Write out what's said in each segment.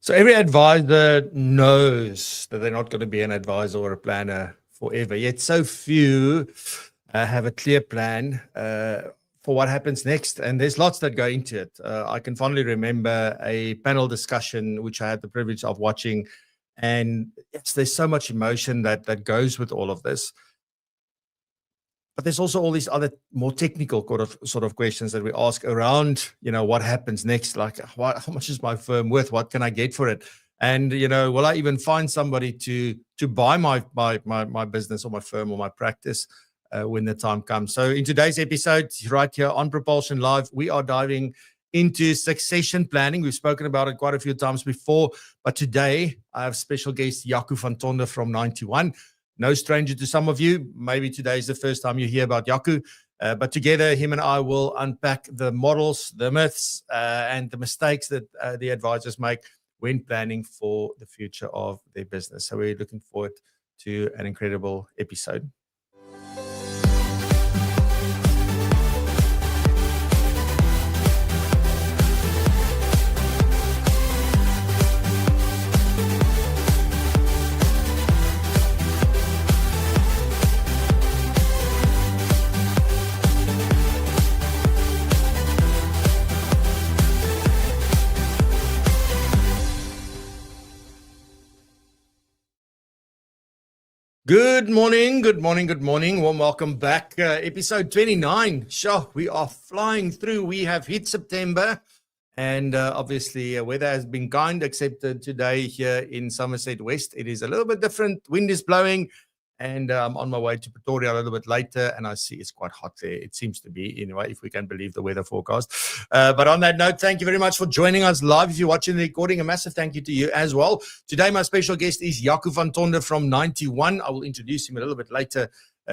So every advisor knows that they're not going to be an advisor or a planner forever. Yet so few have a clear plan for what happens next. And there's lots that go into it. I can fondly remember a panel discussion, which I had the privilege of watching. And yes, there's so much emotion that goes with all of this. But there's also all these other more technical sort of questions that we ask around, what happens next? Like, how much is my firm worth? What can I get for it? And, will I even find somebody to buy my business or my firm or my practice when the time comes? So in today's episode, right here on PROpulsion Live, we are diving into succession planning. We've spoken about it quite a few times before, but today I have special guest Jaco van Tonder from 91. No stranger to some of you. Maybe today is the first time you hear about Jaco, but together him and I will unpack the models, the myths, and the mistakes that the advisors make when planning for the future of their business. So we're looking forward to an incredible episode. Good morning. Warm welcome back. Episode 29. Sure, we are flying through. We have hit September, and obviously weather has been kind, except today here in Somerset West. It is a little bit different. Wind is blowing, and I'm on my way to Pretoria a little bit later, and I see it's quite hot there. It seems to be, anyway, if we can believe the weather forecast. But on that note, thank you very much for joining us live. If you're watching the recording, a massive thank you to you as well. Today, my special guest is Jaco van Tonder from 91. I will introduce him a little bit later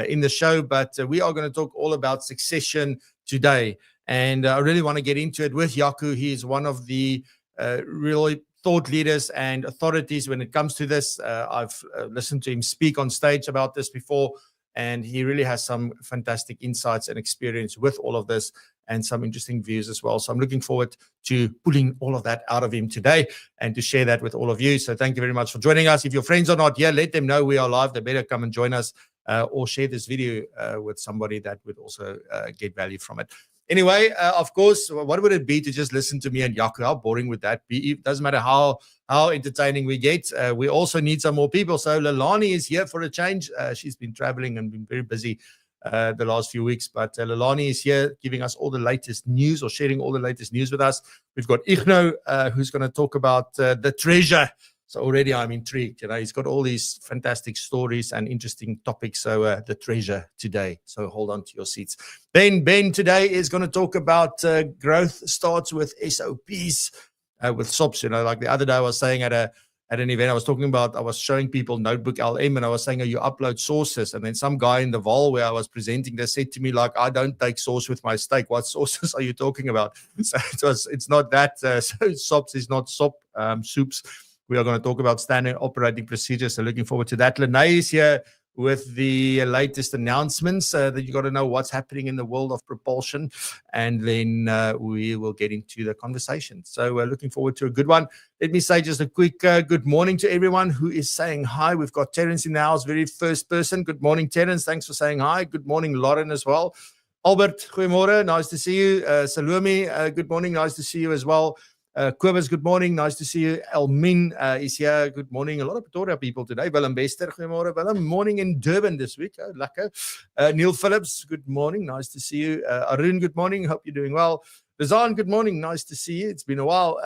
in the show, but we are going to talk all about succession today. And I really want to get into it with Jaco. He is one of the really thought leaders and authorities when it comes to this. I've listened to him speak on stage about this before, and he really has some fantastic insights and experience with all of this and some interesting views as well. So I'm looking forward to pulling all of that out of him today and to share that with all of you. So thank you very much for joining us. If your friends are not here, let them know we are live. They better come and join us or share this video with somebody that would also get value from it. Anyway, of course, what would it be to just listen to me and Jaco? How boring would that be? It doesn't matter how entertaining we get. We also need some more people. So Lalani is here for a change. She's been traveling and been very busy the last few weeks. But Lalani is here giving us all the latest news or sharing all the latest news with us. We've got Igno, who's going to talk about the treasure. So already I'm intrigued. He's got all these fantastic stories and interesting topics. So the treasure today. So hold on to your seats. Then Ben today is going to talk about growth starts with SOPs, with SOPs. Like the other day I was saying at an event, I was showing people Notebook LM, and I was saying, you upload sources. And then some guy in the Val where I was presenting, they said to me, like, I don't take sauce with my steak. What sources are you talking about? So it's not that. So SOPs is not soups. We are going to talk about standard operating procedures. So looking forward to that. Lene is here with the latest announcements that you got to know what's happening in the world of propulsion. And then we will get into the conversation. So we're looking forward to a good one. Let me say just a quick good morning to everyone who is saying hi. We've got Terence in the house, very first person. Good morning, Terence. Thanks for saying hi. Good morning, Lauren, as well. Albert, goeiemorgen. Nice to see you. Salome, good morning. Nice to see you as well. Kobus, good morning. Nice to see you. Elmin is here. Good morning. A lot of Pretoria people today. Willem Bester, goeiemorgen. Willem, morning in Durban this week. Oh, lekker. Neil Phillips, good morning. Nice to see you. Arun, good morning. Hope you're doing well. Razan, good morning. Nice to see you. It's been a while.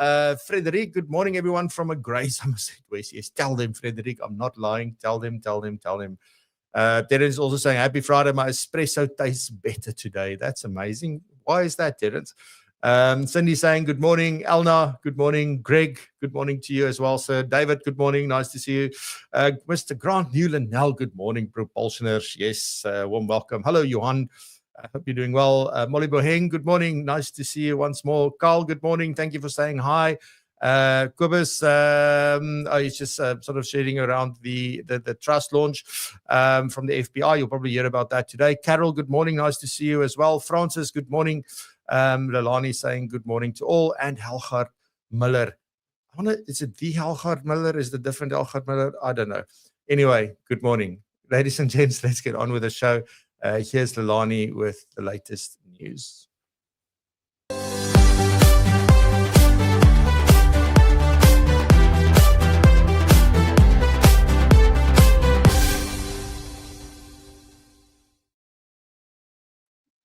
Frederic, good morning, everyone from a grey Somerset West. Yes, tell them, Frederic, I'm not lying. Tell them. Terence is also saying, happy Friday. My espresso tastes better today. That's amazing. Why is that, Terence? Cindy saying, good morning. Elna, good morning. Greg, good morning to you as well, sir. David, good morning. Nice to see you. Mr. Grant Newland, good morning, Propulsioners. Yes, warm welcome. Hello, Johan. I hope you're doing well. Molly Boheng, good morning. Nice to see you once more. Carl, good morning. Thank you for saying hi. Kobus, he's just sort of sharing around the trust launch from the FBI. You'll probably hear about that today. Carol, good morning. Nice to see you as well. Francis, good morning. Lalani saying good morning to all. And Helgard Miller, Is it the Elgard Miller? Is the different Elgard Miller? I don't know. Anyway, good morning, ladies and gents. Let's get on with the show. Here's Lelani with the latest news.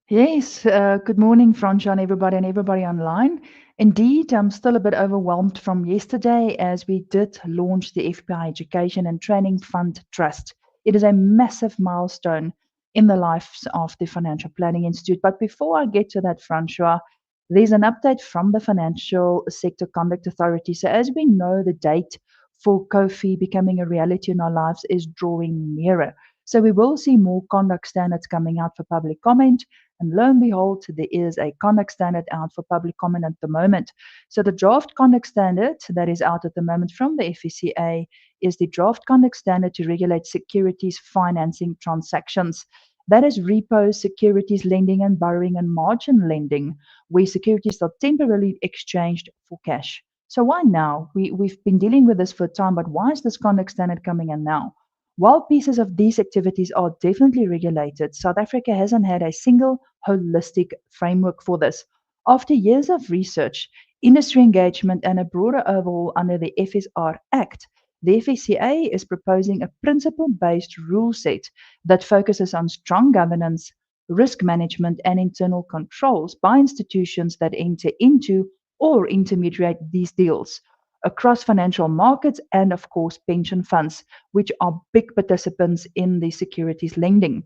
Yes, good morning, Fransha, and everybody online. Indeed, I'm still a bit overwhelmed from yesterday as we did launch the FPI Education and Training Fund Trust. It is a massive milestone in the lives of the Financial Planning Institute. But before I get to that, Fransha, there's an update from the Financial Sector Conduct Authority. So, as we know, the date for COFI becoming a reality in our lives is drawing nearer. So, we will see more conduct standards coming out for public comment. And lo and behold, there is a conduct standard out for public comment at the moment. So the draft conduct standard that is out at the moment from the FSCA is the draft conduct standard to regulate securities financing transactions. That is repos, securities lending, and borrowing and margin lending, where securities are temporarily exchanged for cash. So why now? We've been dealing with this for a time, but why is this conduct standard coming in now? While pieces of these activities are definitely regulated, South Africa hasn't had a single holistic framework for this. After years of research, industry engagement, and a broader overhaul under the FSR Act, the FSCA is proposing a principle based rule set that focuses on strong governance, risk management, and internal controls by institutions that enter into or intermediate these deals across financial markets and, of course, pension funds, which are big participants in the securities lending.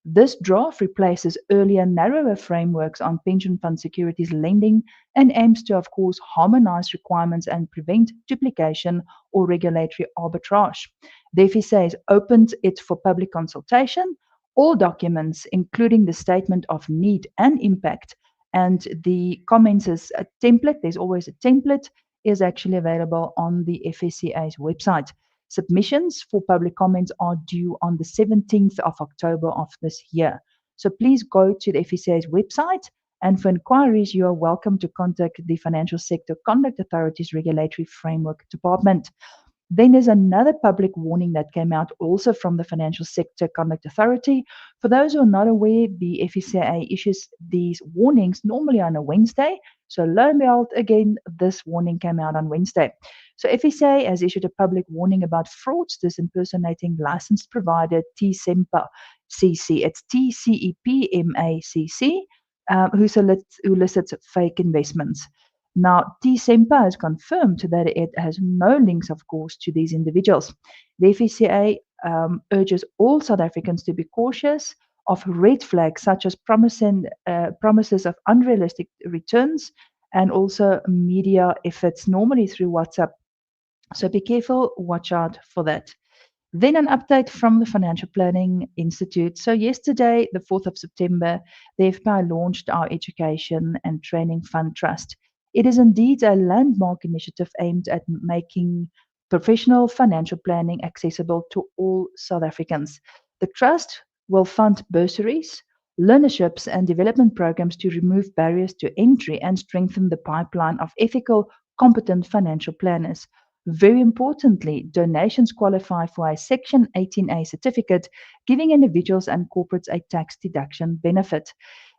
This draft replaces earlier narrower frameworks on pension fund securities lending and aims to, of course, harmonize requirements and prevent duplication or regulatory arbitrage. The FSA has opened it for public consultation. All documents, including the statement of need and impact, and the comments as a template, there's always a template, is actually available on the FSCA's website. Submissions for public comments are due on the 17th of October of this year. So please go to the FSCA's website, and for inquiries, you are welcome to contact the Financial Sector Conduct Authority's Regulatory Framework Department. Then there's another public warning that came out also from the Financial Sector Conduct Authority. For those who are not aware, the FSCA issues these warnings normally on a Wednesday. So lo and behold, again, this warning came out on Wednesday. So FSCA has issued a public warning about fraudsters impersonating licensed provider TCEMPA CC. It's TCEPMA CC, who elicits fake investments. Now, TCEMPA has confirmed that it has no links, of course, to these individuals. The FSCA urges all South Africans to be cautious of red flags such as promises of unrealistic returns and also media efforts, normally through WhatsApp. So be careful, watch out for that. Then an update from the Financial Planning Institute. So yesterday, the 4th of September, the FPI launched our Education and Training Fund Trust. It is indeed a landmark initiative aimed at making professional financial planning accessible to all South Africans. The trust will fund bursaries, learnerships, and development programs to remove barriers to entry and strengthen the pipeline of ethical, competent financial planners. Very importantly, donations qualify for a Section 18A certificate, giving individuals and corporates a tax deduction benefit.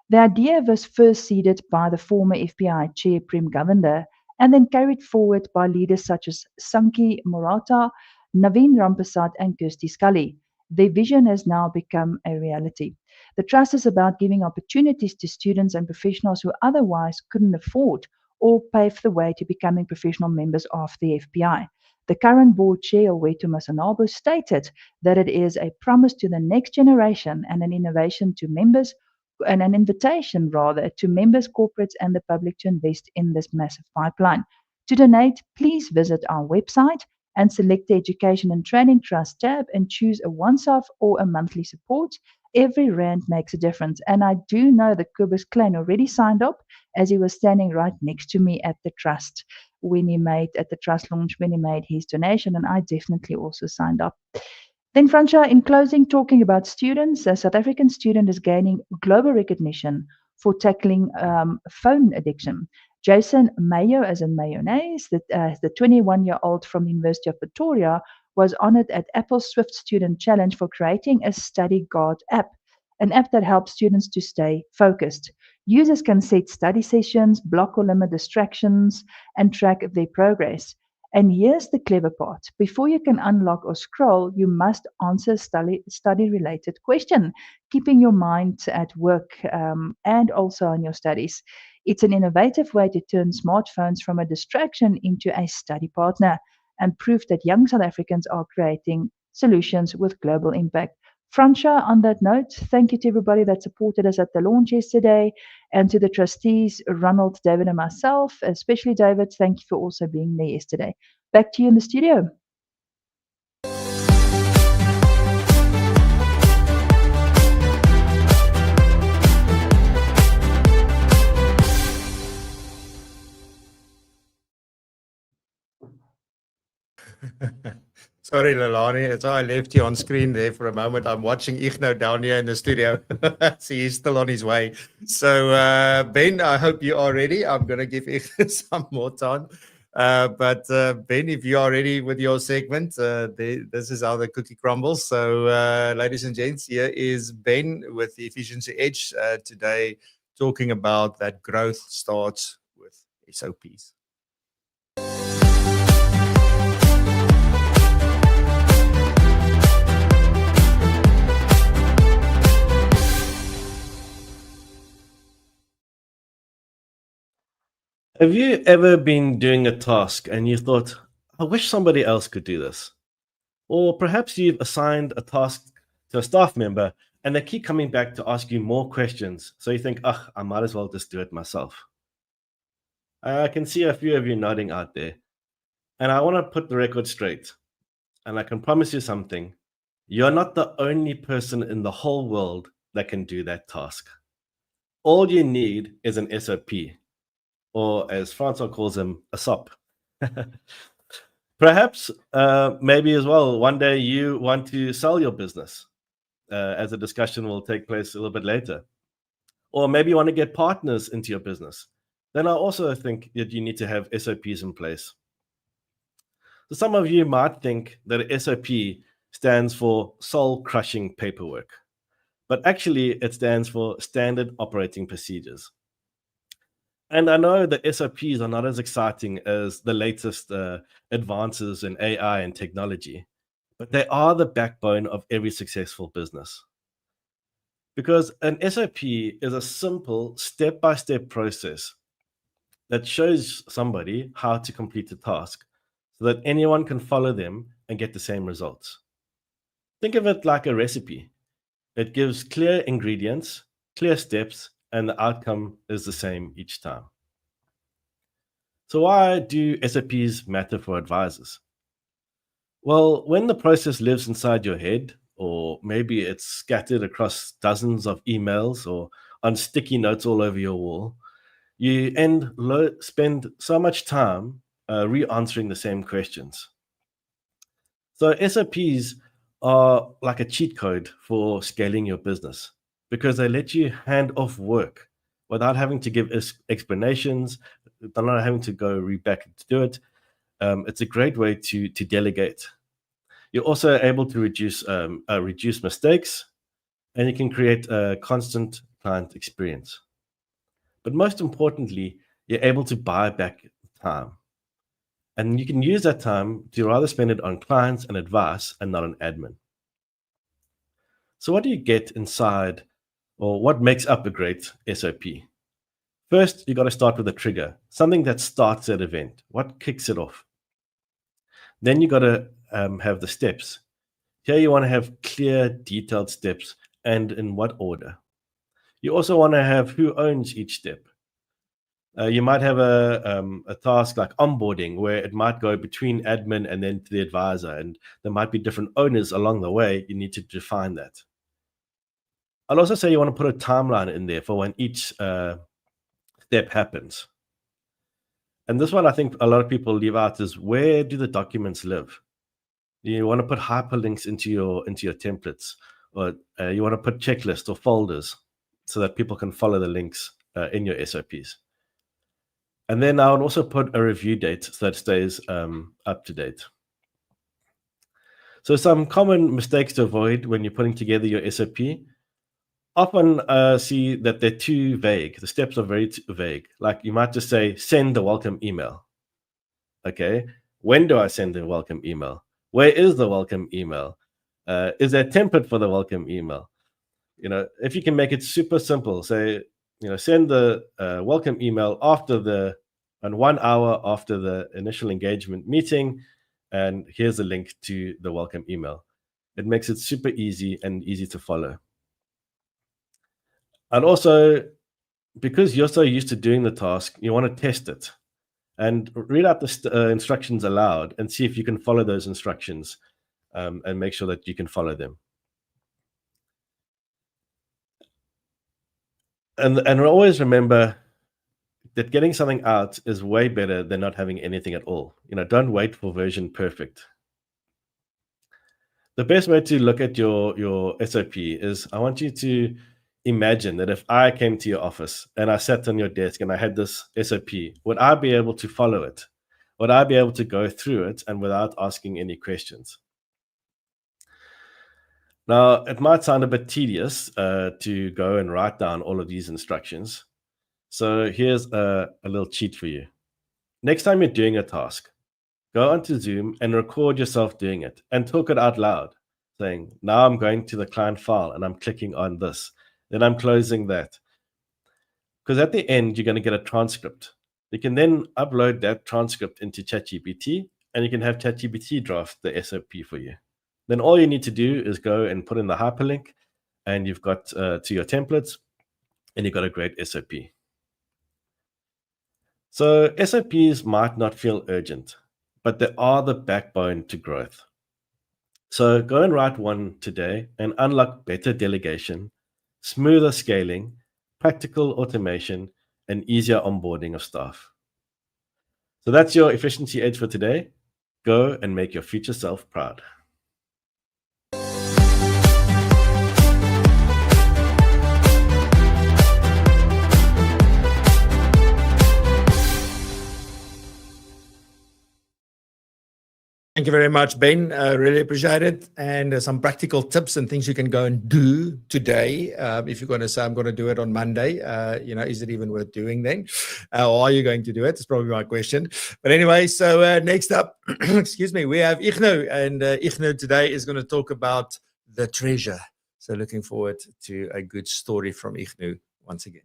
The idea was first seeded by the former FPI chair, Prem Govender, and then carried forward by leaders such as Sanki Morata, Naveen Rampasad, and Kirsty Scully. Their vision has now become a reality. The trust is about giving opportunities to students and professionals who otherwise couldn't afford or pave the way to becoming professional members of the FPI. The current board chair, Wetu Masanabo, stated that it is a promise to the next generation and an innovation to members, and an invitation rather to members, corporates, and the public to invest in this massive pipeline. To donate, please visit our website and select the Education and Training Trust tab and choose a once-off or a monthly support. Every rand makes a difference. And I do know that Kobus Klein already signed up, as he was standing right next to me at the trust at the trust launch when he made his donation, and I definitely also signed up. Then, Fransha, in closing, talking about students, a South African student is gaining global recognition for tackling phone addiction. Jason Mayo, as in mayonnaise, the 21-year-old from the University of Pretoria, was honored at Apple's Swift Student Challenge for creating a study guide app, an app that helps students to stay focused. Users can set study sessions, block or limit distractions, and track their progress. And here's the clever part. Before you can unlock or scroll, you must answer study-related question, keeping your mind at work and also on your studies. It's an innovative way to turn smartphones from a distraction into a study partner and proof that young South Africans are creating solutions with global impact. Fransha, on that note, thank you to everybody that supported us at the launch yesterday and to the trustees, Ronald, David, and myself, especially David. Thank you for also being there yesterday. Back to you in the studio. Sorry, Lalani. So I left you on screen there for a moment. I'm watching Igno down here in the studio. So he's still on his way. So, Ben, I hope you are ready. I'm going to give Igno some more time. But Ben, if you are ready with your segment, this is how the cookie crumbles. So, ladies and gents, here is Ben with the Efficiency Edge today, talking about that growth starts with SOPs. Have you ever been doing a task and you thought, I wish somebody else could do this? Or perhaps you've assigned a task to a staff member and they keep coming back to ask you more questions. So you think, I might as well just do it myself. I can see a few of you nodding out there. And I want to put the record straight. And I can promise you something. You're not the only person in the whole world that can do that task. All you need is an SOP. Or as Francois calls them, a SOP. Perhaps, maybe as well, one day you want to sell your business, as a discussion will take place a little bit later. Or maybe you want to get partners into your business. Then I also think that you need to have SOPs in place. So some of you might think that SOP stands for soul-crushing paperwork. But actually, it stands for Standard Operating Procedures. And I know that SOPs are not as exciting as the latest advances in AI and technology, but they are the backbone of every successful business. Because an SOP is a simple step-by-step process that shows somebody how to complete a task so that anyone can follow them and get the same results. Think of it like a recipe. It gives clear ingredients, clear steps, and the outcome is the same each time. So why do SOPs matter for advisors? Well, when the process lives inside your head, or maybe it's scattered across dozens of emails or on sticky notes all over your wall, you spend so much time re-answering the same questions. So SOPs are like a cheat code for scaling your business because they let you hand off work without having to give explanations, not having to go back to do it. It's a great way to delegate. You're also able to reduce mistakes, and you can create a constant client experience. But most importantly, you're able to buy back time. And you can use that time to rather spend it on clients and advice and not on admin. So what do you get inside, or what makes up a great SOP? First, you got to start with a trigger, something that starts that event. What kicks it off? Then you got to have the steps. Here you want to have clear, detailed steps and in what order. You also want to have who owns each step. You might have a task like onboarding where it might go between admin and then to the advisor, and there might be different owners along the way. You need to define that. I'll also say you want to put a timeline in there for when each step happens. And this one I think a lot of people leave out is, where do the documents live? You want to put hyperlinks into your templates, or you want to put checklists or folders so that people can follow the links in your SOPs. And then I would also put a review date so that it stays up to date. So some common mistakes to avoid when you're putting together your SOP. Often see that they're too vague. The steps are very vague. Like you might just say, send the welcome email. Okay, when do I send the welcome email? Where is the welcome email? Is there a template for the welcome email? If you can make it super simple, say, send the welcome email after and 1 hour after the initial engagement meeting, and here's a link to the welcome email. It makes it super easy and easy to follow. And also, because you're so used to doing the task, you want to test it and read out the instructions aloud and see if you can follow those instructions, and make sure that you can follow them. And always remember that getting something out is way better than not having anything at all. Don't wait for version perfect. The best way to look at your SOP is, I want you to imagine that if I came to your office and I sat on your desk and I had this SOP, would I be able to follow it? Would I be able to go through it and without asking any questions? Now, it might sound a bit tedious to go and write down all of these instructions. So here's a little cheat for you. Next time you're doing a task, go onto Zoom and record yourself doing it and talk it out loud, saying, now I'm going to the client file and I'm clicking on this, then I'm closing that. Because at the end, you're going to get a transcript. You can then upload that transcript into ChatGPT, and you can have ChatGPT draft the SOP for you. Then all you need to do is go and put in the hyperlink, and you've got to your templates, and you've got a great SOP. So SOPs might not feel urgent, but they are the backbone to growth. So go and write one today and unlock better delegation, smoother scaling, practical automation, and easier onboarding of staff. So that's your efficiency edge for today. Go and make your future self proud. Thank you very much, Ben. Really appreciate it. And some practical tips and things you can go and do today. If you're going to say, I'm going to do it on Monday, is it even worth doing then? Or are you going to do it? It's probably my question. But anyway, so next up, excuse me, we have Igno. And Igno today is going to talk about the treasure. So looking forward to a good story from Igno once again.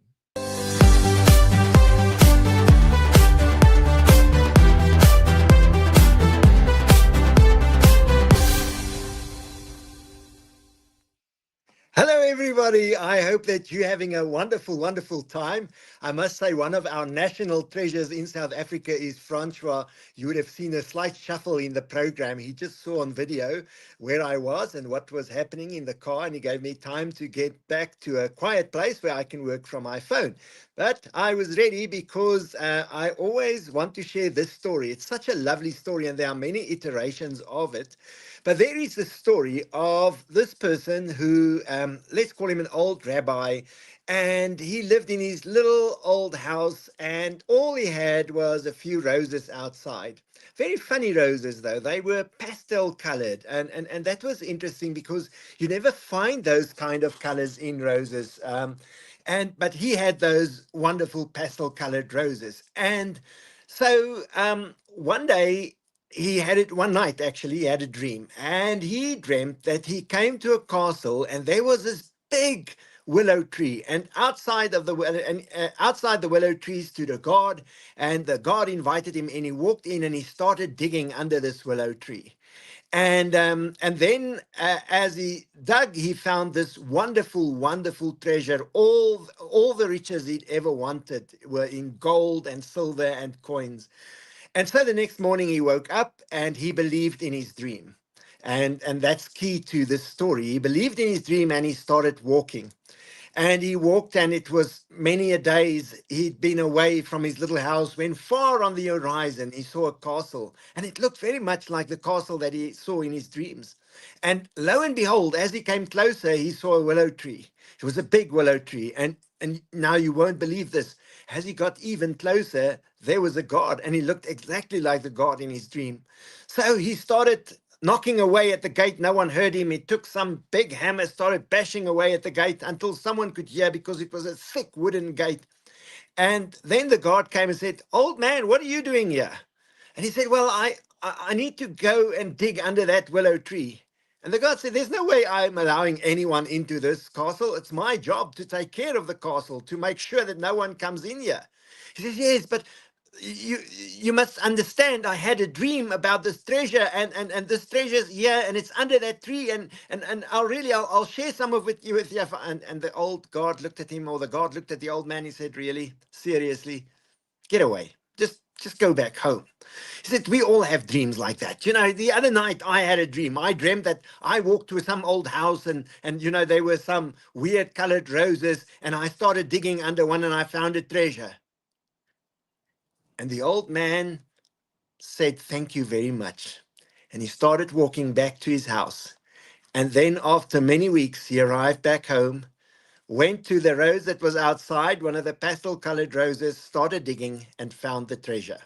Hello, everybody. I hope that you're having a wonderful, wonderful time. I must say one of our national treasures in South Africa is Francois. You would have seen a slight shuffle in the program. He just saw on video where I was and what was happening in the car, and he gave me time to get back to a quiet place where I can work from my phone. But I was ready because I always want to share this story. It's such a lovely story, and there are many iterations of it. But there is the story of this person who, let's call him an old rabbi, and he lived in his little old house, and all he had was a few roses outside. Very funny roses, though. They were pastel colored, and that was interesting because you never find those kind of colors in roses. But he had those wonderful pastel colored roses. And so one day, one night actually, he had a dream, and he dreamt that he came to a castle and there was this big willow tree, and outside the willow tree stood a guard, and the guard invited him in. He walked in and he started digging under this willow tree. And then as he dug, he found this wonderful, wonderful treasure. All the riches he'd ever wanted were in gold and silver and coins. And so the next morning he woke up and he believed in his dream. And that's key to this story. He believed in his dream and he started walking. And he walked, and it was many a days he'd been away from his little house when far on the horizon he saw a castle. And it looked very much like the castle that he saw in his dreams. And lo and behold, as he came closer, he saw a willow tree. It was a big willow tree. And now you won't believe this. As he got even closer, there was a guard, and he looked exactly like the guard in his dream. So he started knocking away at the gate. No one heard him. He took some big hammer, started bashing away at the gate until someone could hear, because it was a thick wooden gate. And then the guard came and said, "Old man, what are you doing here?" And he said, "Well, I need to go and dig under that willow tree." And the guard said, "There's no way I'm allowing anyone into this castle. It's my job to take care of the castle, to make sure that no one comes in here." He says, "Yes, but you must understand, I had a dream about this treasure, and this treasure's here, and it's under that tree, and I'll share some of it with you." And the old guard looked at him, or the guard looked at the old man. He said, "Really? Seriously? Get away. Just go back home." He said, "We all have dreams like that. The other night I had a dream. I dreamt that I walked to some old house, and there were some weird colored roses, and I started digging under one, and I found a treasure." And the old man said, "Thank you very much." And he started walking back to his house. And then after many weeks, he arrived back home, went to the rose that was outside, one of the pastel-colored roses, started digging, and found the treasure.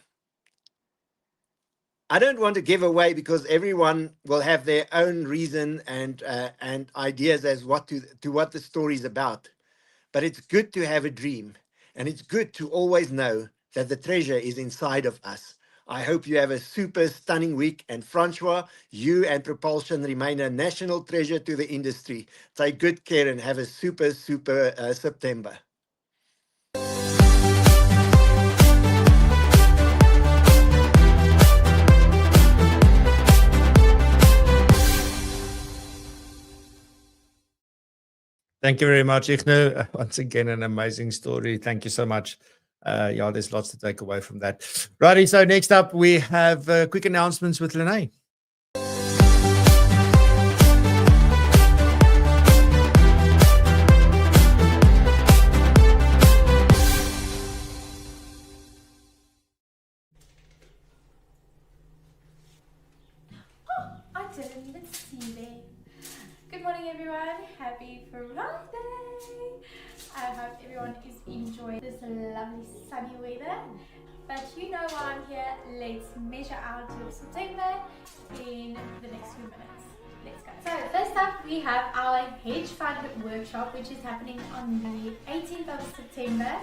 I don't want to give away, because everyone will have their own reason and ideas as what the story is about. But it's good to have a dream, and it's good to always know that the treasure is inside of us. I hope you have a super stunning week, and Francois, you and PROpulsion remain a national treasure to the industry. Take good care and have a super September. Thank you very much, Igno. Once again, an amazing story. Thank you so much. There's lots to take away from that. Righty, so next up we have quick announcements with Lene. I didn't even see that. Good morning, everyone. Happy Friday. I hope everyone is enjoying this lovely sunny weather. But you know why I'm here. Let's measure out your September in the next few minutes. Let's go. So first up, we have our hedge fund workshop, which is happening on the 18th of September.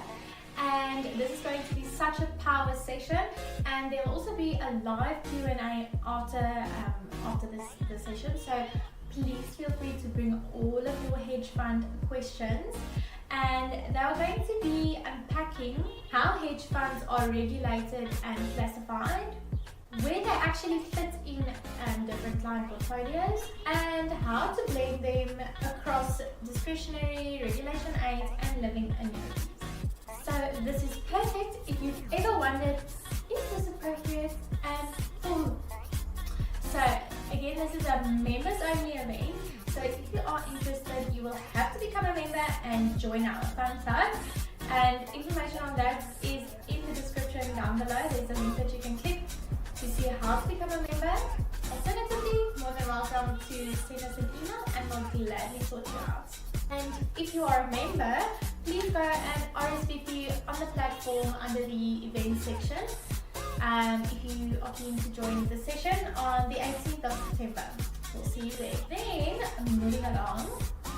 And this is going to be such a power session, and there will also be a live Q&A after this session. So please feel free to bring all of your hedge fund questions, and they are going to be unpacking how hedge funds are regulated and classified, where they actually fit in different client portfolios, and how to blend them across discretionary, Regulation 8 and living annuities. So this is perfect if you've ever wondered, is this appropriate? So again, this is a members only event. So if you are interested, you will have to become a member and join our fun club. And information on that is in the description down below. There's a link that you can click to see how to become a member. Alternatively, more than welcome to send us an email and we'll gladly sort you out. And if you are a member, please go and RSVP on the platform under the event section. If you are keen to join the session on the 18th of September. We'll see you there. Then, moving along,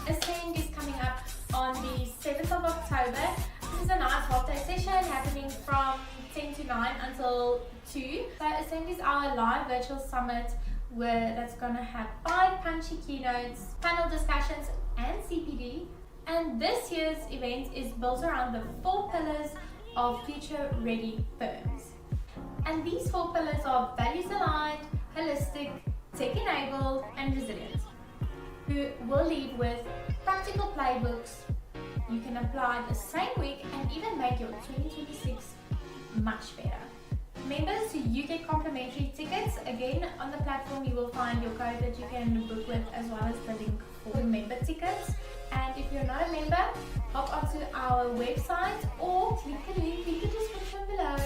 Ascend is coming up on the 7th of October. This is a nice half-day session happening from 10 to 9 until 2. So Ascend is our live virtual summit that's going to have 5 punchy keynotes, panel discussions and CPD. And this year's event is built around the 4 pillars of future-ready firms. And these 4 pillars are values-aligned, holistic, tech-enabled and resilient, who will leave with practical playbooks you can apply the same week and even make your 2026 much better. Members, you get complimentary tickets. Again, on the platform you will find your code that you can book with, as well as the link for member tickets. And if you're not a member, hop onto our website or click the link in the description below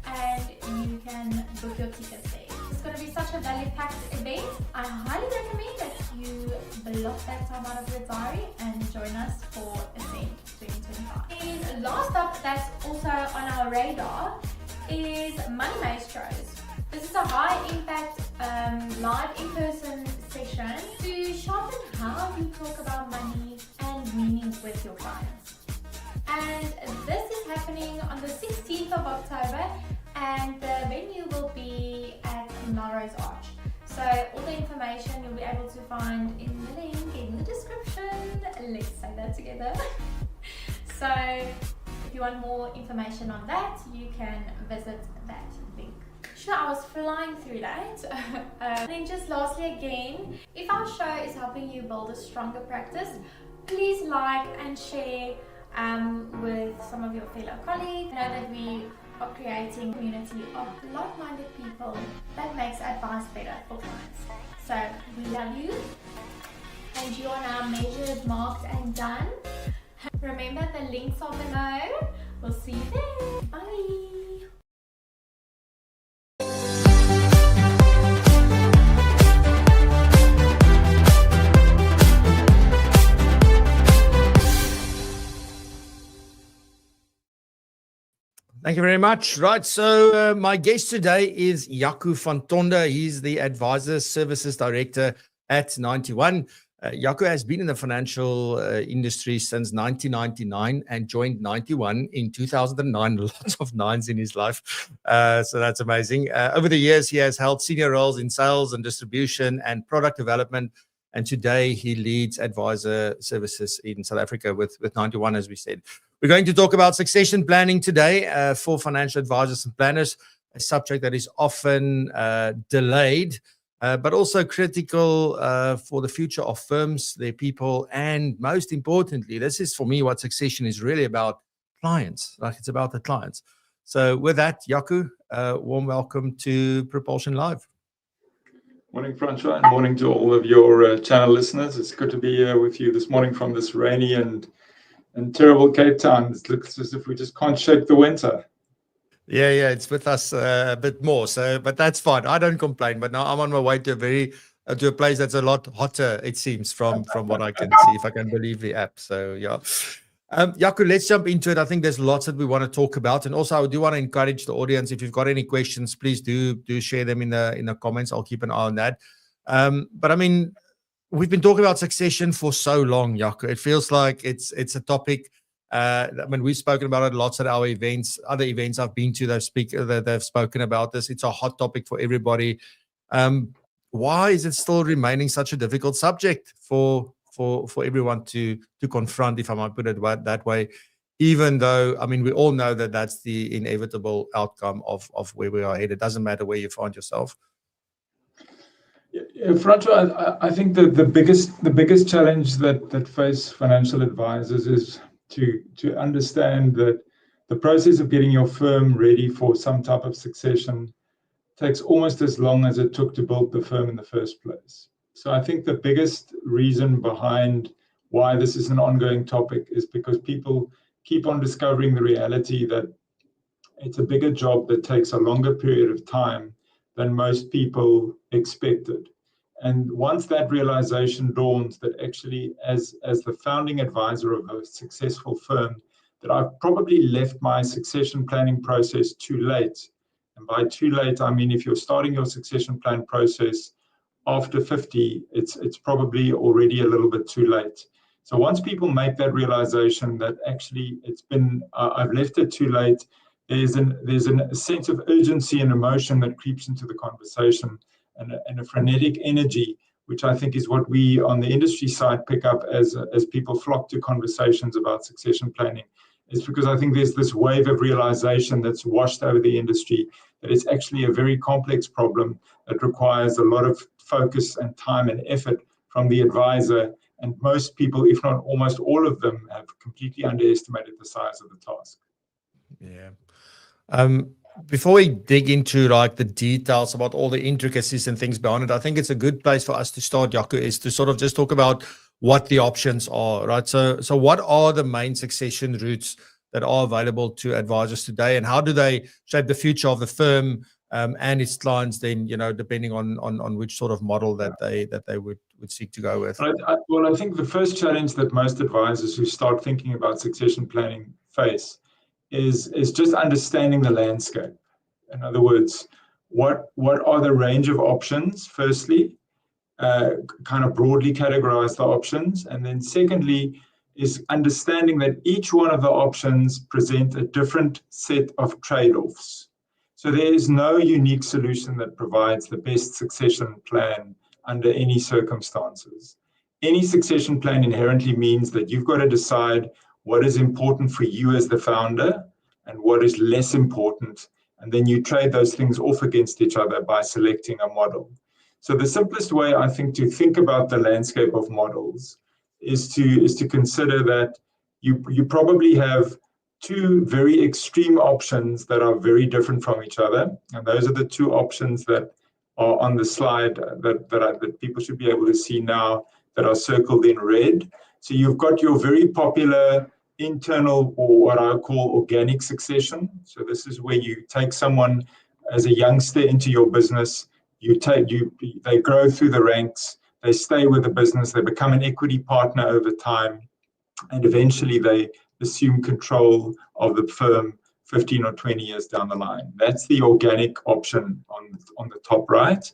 and you can book your tickets there. It's going to be such a value-packed event. I highly recommend that you block that time out of your diary and join us for Ascend 2025. And last up that's also on our radar is Money Maestros. This is a high-impact live in-person session to sharpen how you talk about money and meaning with your clients. And this is happening on the 16th of October, and the venue will be at Melrose Arch. So all the information you'll be able to find in the link in the description. Let's say that together. So if you want more information on that, you can visit that link. Sure, I was flying through that. And then just lastly again, if our show is helping you build a stronger practice, please like and share with some of your fellow colleagues. Know that we are creating a community of like-minded people that makes advice better for clients. So we love you, and you are now measured, marked and done. Remember, the links are below. We'll see you there. Bye. Thank you very much. Right, so my guest today is Jaco van Tonder. He's the Advisor Services Director at 91. Jaco has been in the financial industry since 1999 and joined 91 in 2009. Lots of nines in his life, so that's amazing. Over the years, he has held senior roles in sales and distribution and product development, and today he leads advisor services in South Africa with 91, as we said. We're going to talk about succession planning today for financial advisors and planners, a subject that is often delayed, but also critical for the future of firms, their people, and most importantly, this is for me what succession is really about: clients. Like, it's about the clients. So with that, Jaco, warm welcome to PROpulsion Live. Morning, Francois, and morning to all of your channel listeners. It's good to be here with you this morning from this rainy and terrible Cape Town. It looks as if we just can't shake the winter. Yeah, it's with us a bit more. So, but that's fine. I don't complain. But now I'm on my way to a place that's a lot hotter, it seems, from what I can see, if I can believe the app. So yeah, Jaco, let's jump into it. I think there's lots that we want to talk about, and also I do want to encourage the audience. If you've got any questions, please do share them in the comments. I'll keep an eye on that. But I mean, we've been talking about succession for so long, Jaco. It feels like it's a topic. I mean, we've spoken about it lots at our events, other events I've been to. They've spoken about this. It's a hot topic for everybody. Why is it still remaining such a difficult subject for everyone to confront, if I might put it that way? Even though, I mean, we all know that that's the inevitable outcome of where we are headed. It doesn't matter where you find yourself. Francois, I think that the biggest challenge that face financial advisors is to understand that the process of getting your firm ready for some type of succession takes almost as long as it took to build the firm in the first place. So I think the biggest reason behind why this is an ongoing topic is because people keep on discovering the reality that it's a bigger job that takes a longer period of time than most people expected. And once that realization dawns, that actually as the founding advisor of a successful firm, that I've probably left my succession planning process too late. And by too late, I mean, if you're starting your succession plan process after 50, it's probably already a little bit too late. So once people make that realization that actually I've left it too late, there's a sense of urgency and emotion that creeps into the conversation, and a frenetic energy, which I think is what we on the industry side pick up as people flock to conversations about succession planning. It's because I think there's this wave of realization that's washed over the industry that it's actually a very complex problem that requires a lot of focus and time and effort from the advisor. And most people, if not almost all of them, have completely underestimated the size of the task. Yeah. Before we dig into like the details about all the intricacies and things behind it, I think it's a good place for us to start, Jaco, is to sort of just talk about what the options are, right? So what are the main succession routes that are available to advisors today, and how do they shape the future of the firm and its clients then, you know, depending on which sort of model that they would seek to go with? Well, I think the first challenge that most advisors who start thinking about succession planning face is just understanding the landscape. In other words, what are the range of options, firstly, kind of broadly categorize the options. And then secondly, is understanding that each one of the options present a different set of trade-offs. So there is no unique solution that provides the best succession plan under any circumstances. Any succession plan inherently means that you've got to decide what is important for you as the founder and what is less important. And then you trade those things off against each other by selecting a model. So the simplest way, I think, to think about the landscape of models is to consider that you probably have two very extreme options that are very different from each other. And those are the two options that are on the slide that people should be able to see now that are circled in red. So you've got your very popular internal, or what I call organic succession. So this is where you take someone as a youngster into your business, they grow through the ranks, they stay with the business, they become an equity partner over time, and eventually they assume control of the firm 15 or 20 years down the line. That's the organic option on the top right.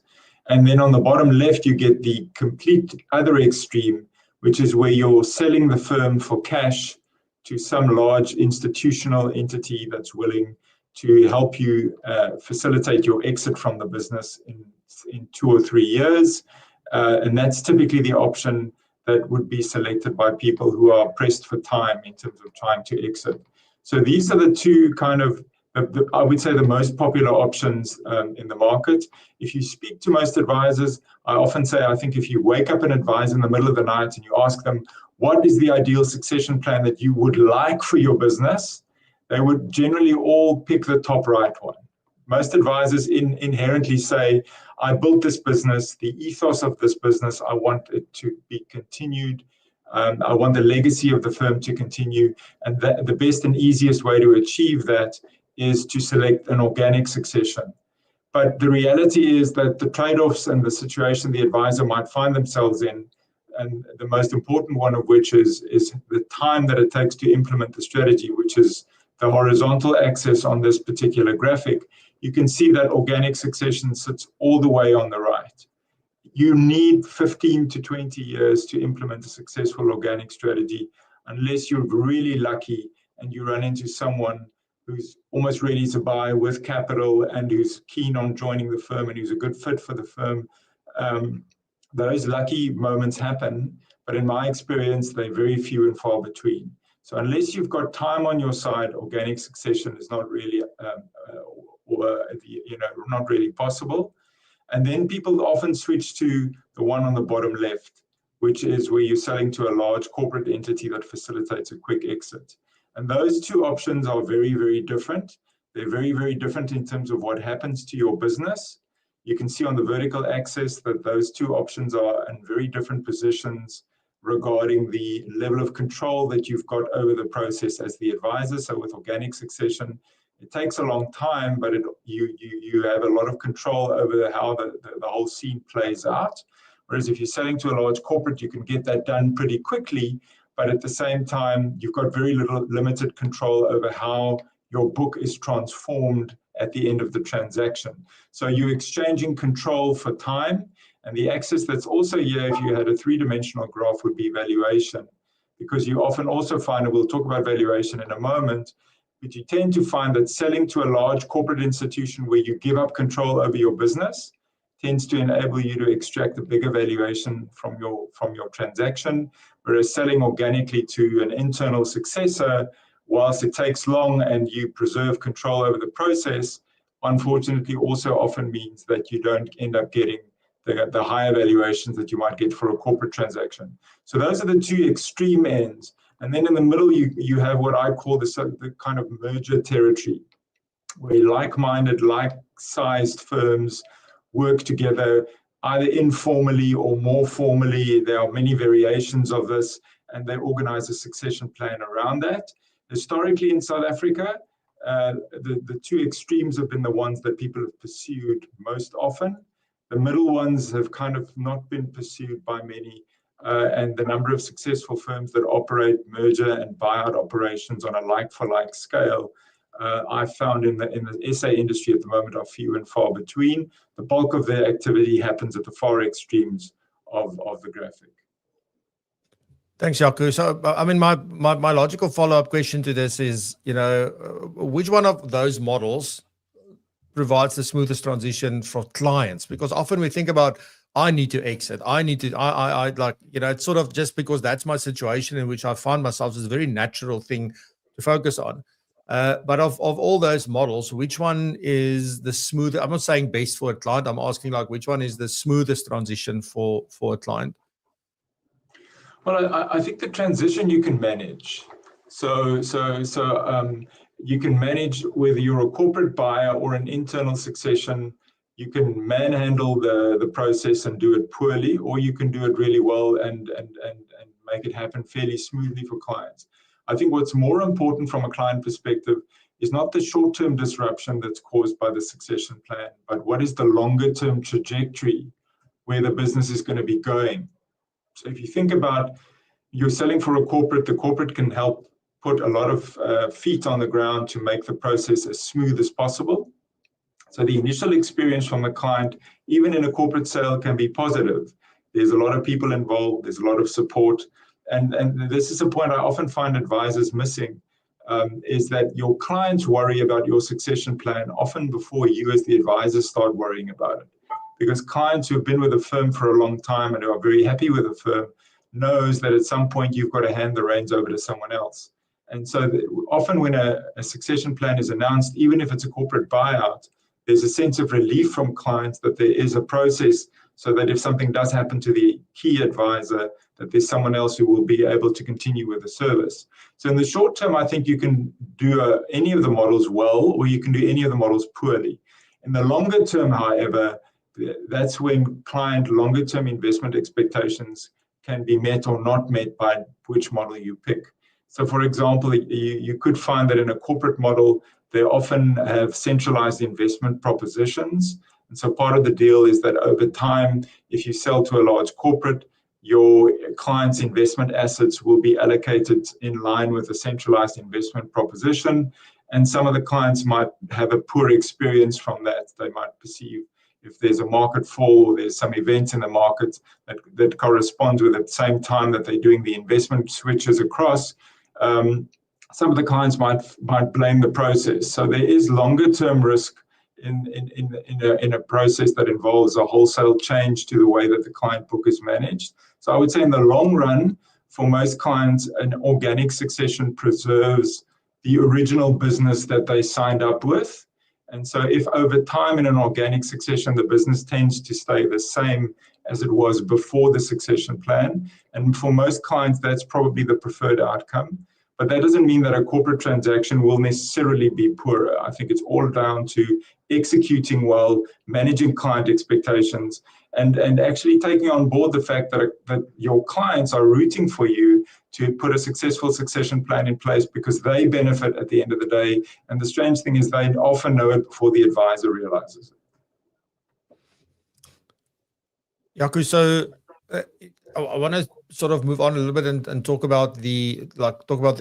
And then on the bottom left, you get the complete other extreme, which is where you're selling the firm for cash to some large institutional entity that's willing to help you facilitate your exit from the business in 2 or 3 years. And that's typically the option that would be selected by people who are pressed for time in terms of trying to exit. So these are the two kind of, I would say, the most popular options in the market. If you speak to most advisors, I often say, I think if you wake up and advise in the middle of the night and you ask them, what is the ideal succession plan that you would like for your business? They would generally all pick the top right one. Most advisors inherently say, I built this business, the ethos of this business, I want it to be continued. I want the legacy of the firm to continue. And the best and easiest way to achieve that is to select an organic succession. But the reality is that the trade-offs and the situation the advisor might find themselves in, and the most important one of which is the time that it takes to implement the strategy, which is the horizontal axis on this particular graphic. You can see that organic succession sits all the way on the right. You need 15 to 20 years to implement a successful organic strategy, unless you're really lucky and you run into someone who's almost ready to buy with capital and who's keen on joining the firm and who's a good fit for the firm. Those lucky moments happen, but in my experience, they're very few and far between. So unless you've got time on your side, organic succession is not really, not really possible. And then people often switch to the one on the bottom left, which is where you're selling to a large corporate entity that facilitates a quick exit. And those two options are very, very different. They're very, very different in terms of what happens to your business. You can see on the vertical axis that those two options are in very different positions regarding the level of control that you've got over the process as the advisor. So with organic succession, it takes a long time, but you have a lot of control over how the whole scene plays out. Whereas if you're selling to a large corporate, you can get that done pretty quickly, but at the same time, you've got very limited control over how your book is transformed at the end of the transaction. So you're exchanging control for time, and the axis that's also here, if you had a three-dimensional graph, would be valuation, because you often also find, and we'll talk about valuation in a moment, but you tend to find that selling to a large corporate institution where you give up control over your business tends to enable you to extract a bigger valuation from your transaction, whereas selling organically to an internal successor, whilst it takes long and you preserve control over the process, unfortunately also often means that you don't end up getting the higher valuations that you might get for a corporate transaction. So those are the two extreme ends. And then in the middle, you have what I call the kind of merger territory, where like-minded, like-sized firms work together, either informally or more formally. There are many variations of this, and they organize a succession plan around that. Historically in South Africa, the two extremes have been the ones that people have pursued most often. The middle ones have kind of not been pursued by many. and the number of successful firms that operate merger and buyout operations on a like-for-like scale, I found in the SA industry at the moment are few and far between. The bulk of their activity happens at the far extremes of the graphic. Thanks, Jaco. So, I mean, my logical follow-up question to this is, which one of those models provides the smoothest transition for clients? Because often we think about, I need to exit. I like, it's sort of just because that's my situation in which I find myself is a very natural thing to focus on. But of all those models, which one is the smooth? I'm not saying best for a client. I'm asking like, which one is the smoothest transition for a client? Well, I think the transition you can manage. So you can manage whether you're a corporate buyer or an internal succession. You can manhandle the process and do it poorly, or you can do it really well and make it happen fairly smoothly for clients. I think what's more important from a client perspective is not the short-term disruption that's caused by the succession plan, but what is the longer-term trajectory where the business is going to be going. So if you think about you're selling for a corporate, the corporate can help put a lot of feet on the ground to make the process as smooth as possible. So the initial experience from the client, even in a corporate sale, can be positive. There's a lot of people involved, there's a lot of support. And this is a point I often find advisors missing, is that your clients worry about your succession plan often before you as the advisor start worrying about it. Because clients who have been with a firm for a long time and who are very happy with a firm knows that at some point you've got to hand the reins over to someone else. And so often when a succession plan is announced, even if it's a corporate buyout, there's a sense of relief from clients that there is a process so that if something does happen to the key advisor, that there's someone else who will be able to continue with the service. So in the short term, I think you can do any of the models well, or you can do any of the models poorly. In the longer term, however, that's when client longer term investment expectations can be met or not met by which model you pick. So for example, you could find that in a corporate model, they often have centralized investment propositions. And so part of the deal is that over time, if you sell to a large corporate, your client's investment assets will be allocated in line with a centralized investment proposition. And some of the clients might have a poor experience from that. They might perceive if there's a market fall, there's some events in the market that corresponds with at the same time that they're doing the investment switches across. Some of the clients might blame the process. So there is longer term risk in a process that involves a wholesale change to the way that the client book is managed. So I would say in the long run, for most clients, an organic succession preserves the original business that they signed up with. And so if over time in an organic succession, the business tends to stay the same as it was before the succession plan, and for most clients, that's probably the preferred outcome. But that doesn't mean that a corporate transaction will necessarily be poorer. I think it's all down to executing well, managing client expectations, and actually taking on board the fact that your clients are rooting for you to put a successful succession plan in place because they benefit at the end of the day. And the strange thing is they often know it before the advisor realizes it. Jaco, so I want to sort of move on a little bit and talk about the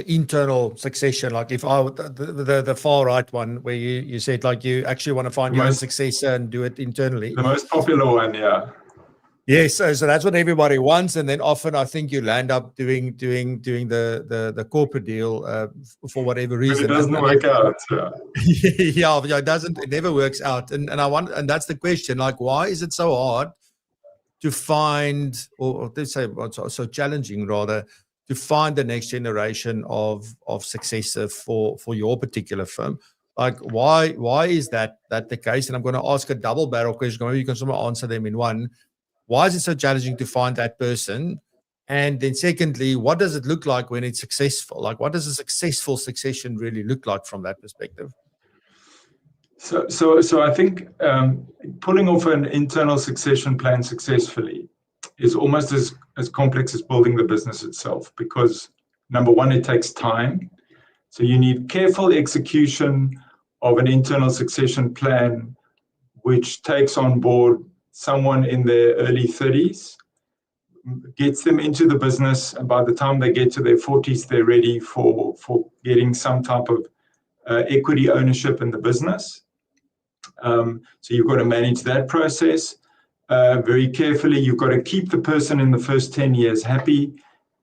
internal succession. Like if the far right one where you said like you actually want to find your own successor and do it internally. The most popular one, yeah. Yes, so that's what everybody wants, and then often I think you land up doing the corporate deal for whatever reason. But it doesn't work out. Yeah, it never works out, and that's the question. Like, why is it so hard to find, or let's say so challenging rather, to find the next generation of successor for your particular firm? Like, why is that the case? And I'm going to ask a double barrel question. Maybe you can somehow answer them in one. Why is it so challenging to find that person? And then secondly, what does it look like when it's successful? Like, what does a successful succession really look like from that perspective? So I think pulling off an internal succession plan successfully is almost as complex as building the business itself, because number one, it takes time. So you need careful execution of an internal succession plan, which takes on board someone in their early 30s, gets them into the business, and by the time they get to their 40s, they're ready for getting some type of equity ownership in the business. So you've got to manage that process very carefully. You've got to keep the person in the first 10 years happy,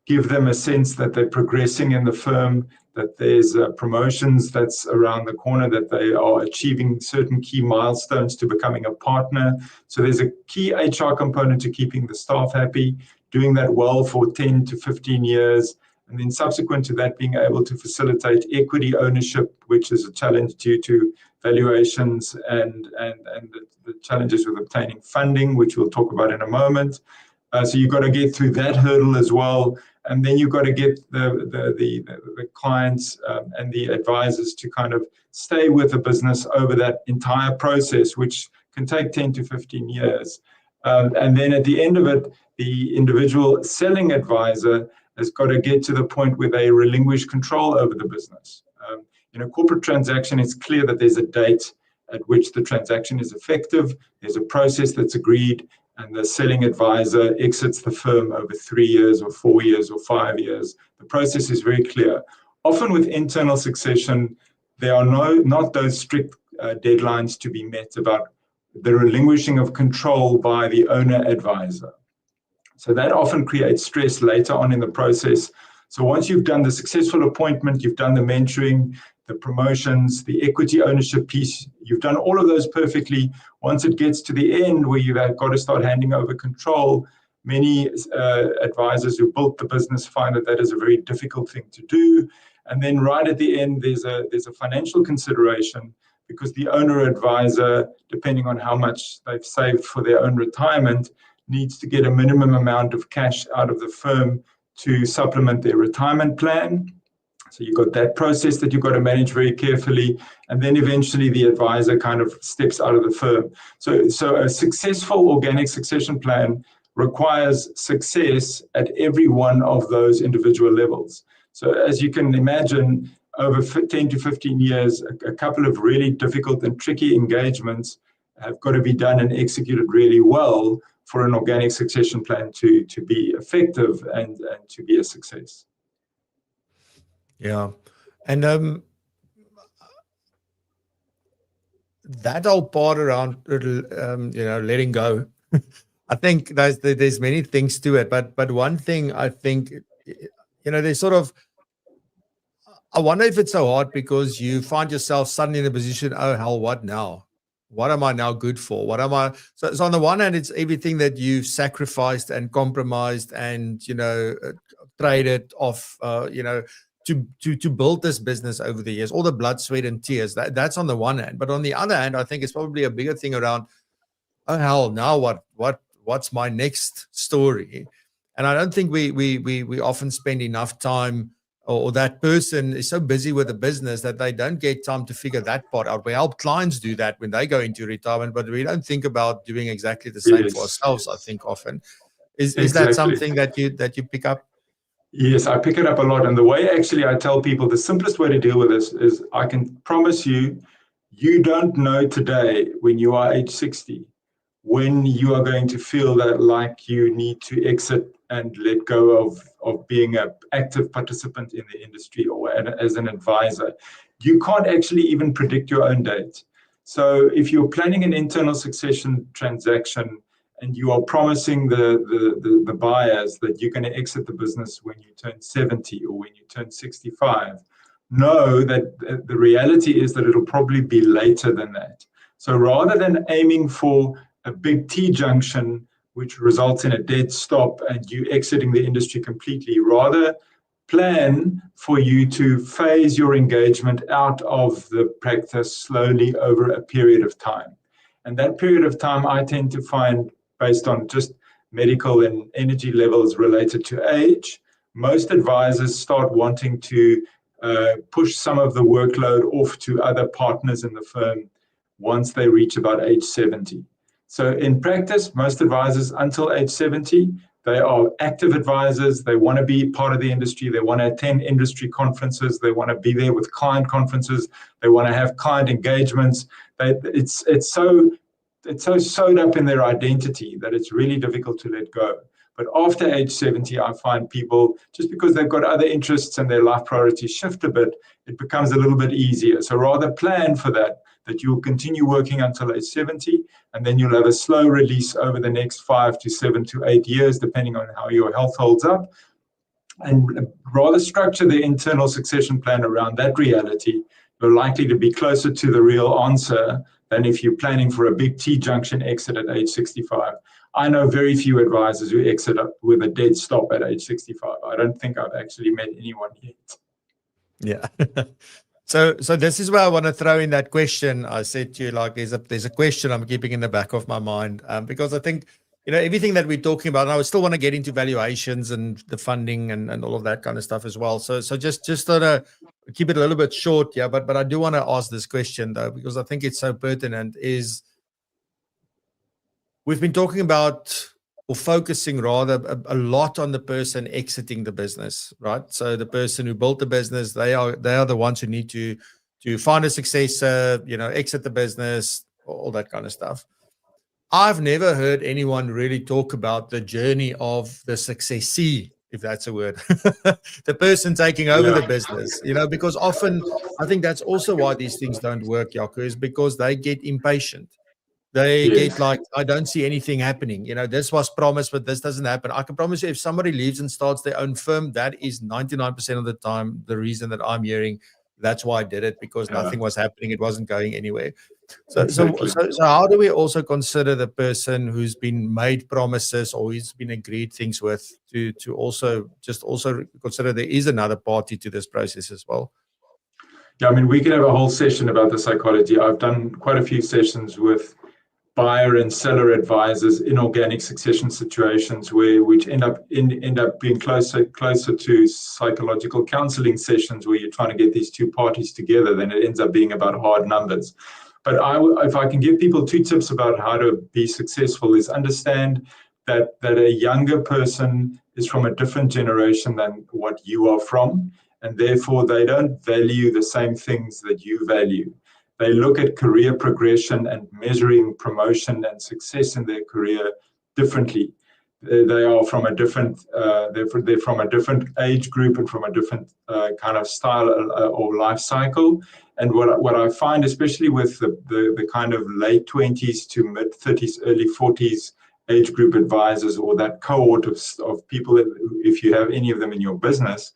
give them a sense that they're progressing in the firm, that there's promotions that's around the corner, that they are achieving certain key milestones to becoming a partner. So there's a key HR component to keeping the staff happy, doing that well for 10 to 15 years, and then subsequent to that, being able to facilitate equity ownership, which is a challenge due to valuations and the challenges with obtaining funding, which we'll talk about in a moment. So you've got to get through that hurdle as well. And then you've got to get the clients and the advisors to kind of stay with the business over that entire process, which can take 10 to 15 years. And then at the end of it, the individual selling advisor has got to get to the point where they relinquish control over the business. In a corporate transaction, it's clear that there's a date at which the transaction is effective. There's a process that's agreed, and the selling advisor exits the firm over 3 years or 4 years or 5 years. The process is very clear. Often with internal succession, there are not those strict deadlines to be met about the relinquishing of control by the owner advisor. So that often creates stress later on in the process. So once you've done the successful appointment, you've done the mentoring, the promotions, the equity ownership piece, you've done all of those perfectly. Once it gets to the end where you've got to start handing over control, many advisors who built the business find that that is a very difficult thing to do. And then right at the end, there's a financial consideration, because the owner advisor, depending on how much they've saved for their own retirement, needs to get a minimum amount of cash out of the firm to supplement their retirement plan. So you've got that process that you've got to manage very carefully. And then eventually the advisor kind of steps out of the firm. So a successful organic succession plan requires success at every one of those individual levels. So as you can imagine, over 10 to 15 years, a couple of really difficult and tricky engagements have got to be done and executed really well for an organic succession plan to be effective and to be a success. Yeah. And that whole part around letting go, I think there's many things to it, but one thing I think, there's sort of, I wonder if it's so hard because you find yourself suddenly in a position, oh hell, what now? What am I now good for? What am I? So on the one hand, it's everything that you've sacrificed and compromised and, traded off, to build this business over the years, all the blood, sweat, and tears. That's on the one hand. But on the other hand, I think it's probably a bigger thing around, oh hell, now what's my next story? And I don't think we often spend enough time, or that person is so busy with the business that they don't get time to figure that part out. We help clients do that when they go into retirement, but we don't think about doing exactly the same for ourselves, I think often. Is that something that you pick up? Yes, I pick it up a lot. And the way actually I tell people the simplest way to deal with this is I can promise you, you don't know today when you are age 60, when you are going to feel that like you need to exit and let go of being an active participant in the industry or as an advisor. You can't actually even predict your own date. So if you're planning an internal succession transaction and you are promising the buyers that you're going to exit the business when you turn 70 or when you turn 65, know that the reality is that it'll probably be later than that. So rather than aiming for a big T-junction, which results in a dead stop and you exiting the industry completely, rather plan for you to phase your engagement out of the practice slowly over a period of time. And that period of time I tend to find, based on just medical and energy levels related to age, most advisors start wanting to push some of the workload off to other partners in the firm once they reach about age 70. So in practice, most advisors until age 70, they are active advisors. They want to be part of the industry. They want to attend industry conferences. They want to be there with client conferences. They want to have client engagements. It's so sewed up in their identity that it's really difficult to let go. But after age 70, I find people, just because they've got other interests and their life priorities shift a bit, it becomes a little bit easier. So rather plan for that you'll continue working until age 70, and then you'll have a slow release over the next 5 to 7 to 8 years, depending on how your health holds up. And rather structure the internal succession plan around that reality. You're likely to be closer to the real answer than if you're planning for a big T-junction exit at age 65. I know very few advisors who exit up with a dead stop at age 65. I don't think I've actually met anyone yet. Yeah. So this is where I want to throw in that question. I said to you, like, there's a question I'm keeping in the back of my mind, because I think, everything that we're talking about, and I still want to get into valuations and the funding and all of that kind of stuff as well. So just sort of keep it a little bit short, yeah. But I do want to ask this question though, because I think it's so pertinent. Is we've been talking about, or focusing rather a lot on the person exiting the business, right? So the person who built the business, they are the ones who need to find a successor, exit the business, all that kind of stuff. I've never heard anyone really talk about the journey of the successee, if that's a word, the person taking over the business, because often I think that's also why these things don't work, Jaco, is because they get impatient. They get like, I don't see anything happening. This was promised, but this doesn't happen. I can promise you, if somebody leaves and starts their own firm, that is 99% of the time the reason that I'm hearing, that's why I did it, because nothing was happening. It wasn't going anywhere. So how do we also consider the person who's been made promises or who's been agreed things with to also consider there is another party to this process as well? Yeah, I mean, we could have a whole session about the psychology. I've done quite a few sessions with buyer and seller advisors in organic succession situations which end up being closer to psychological counseling sessions where you're trying to get these two parties together. Then it ends up being about hard numbers. But if I can give people 2 tips about how to be successful, is understand that a younger person is from a different generation than what you are from, and therefore they don't value the same things that you value. They look at career progression and measuring promotion and success in their career differently. They are from a different, they're from a different age group and from a different kind of style or life cycle. And what I find, especially with the kind of late 20s to mid 30s, early 40s age group advisors, or that cohort of people, if you have any of them in your business,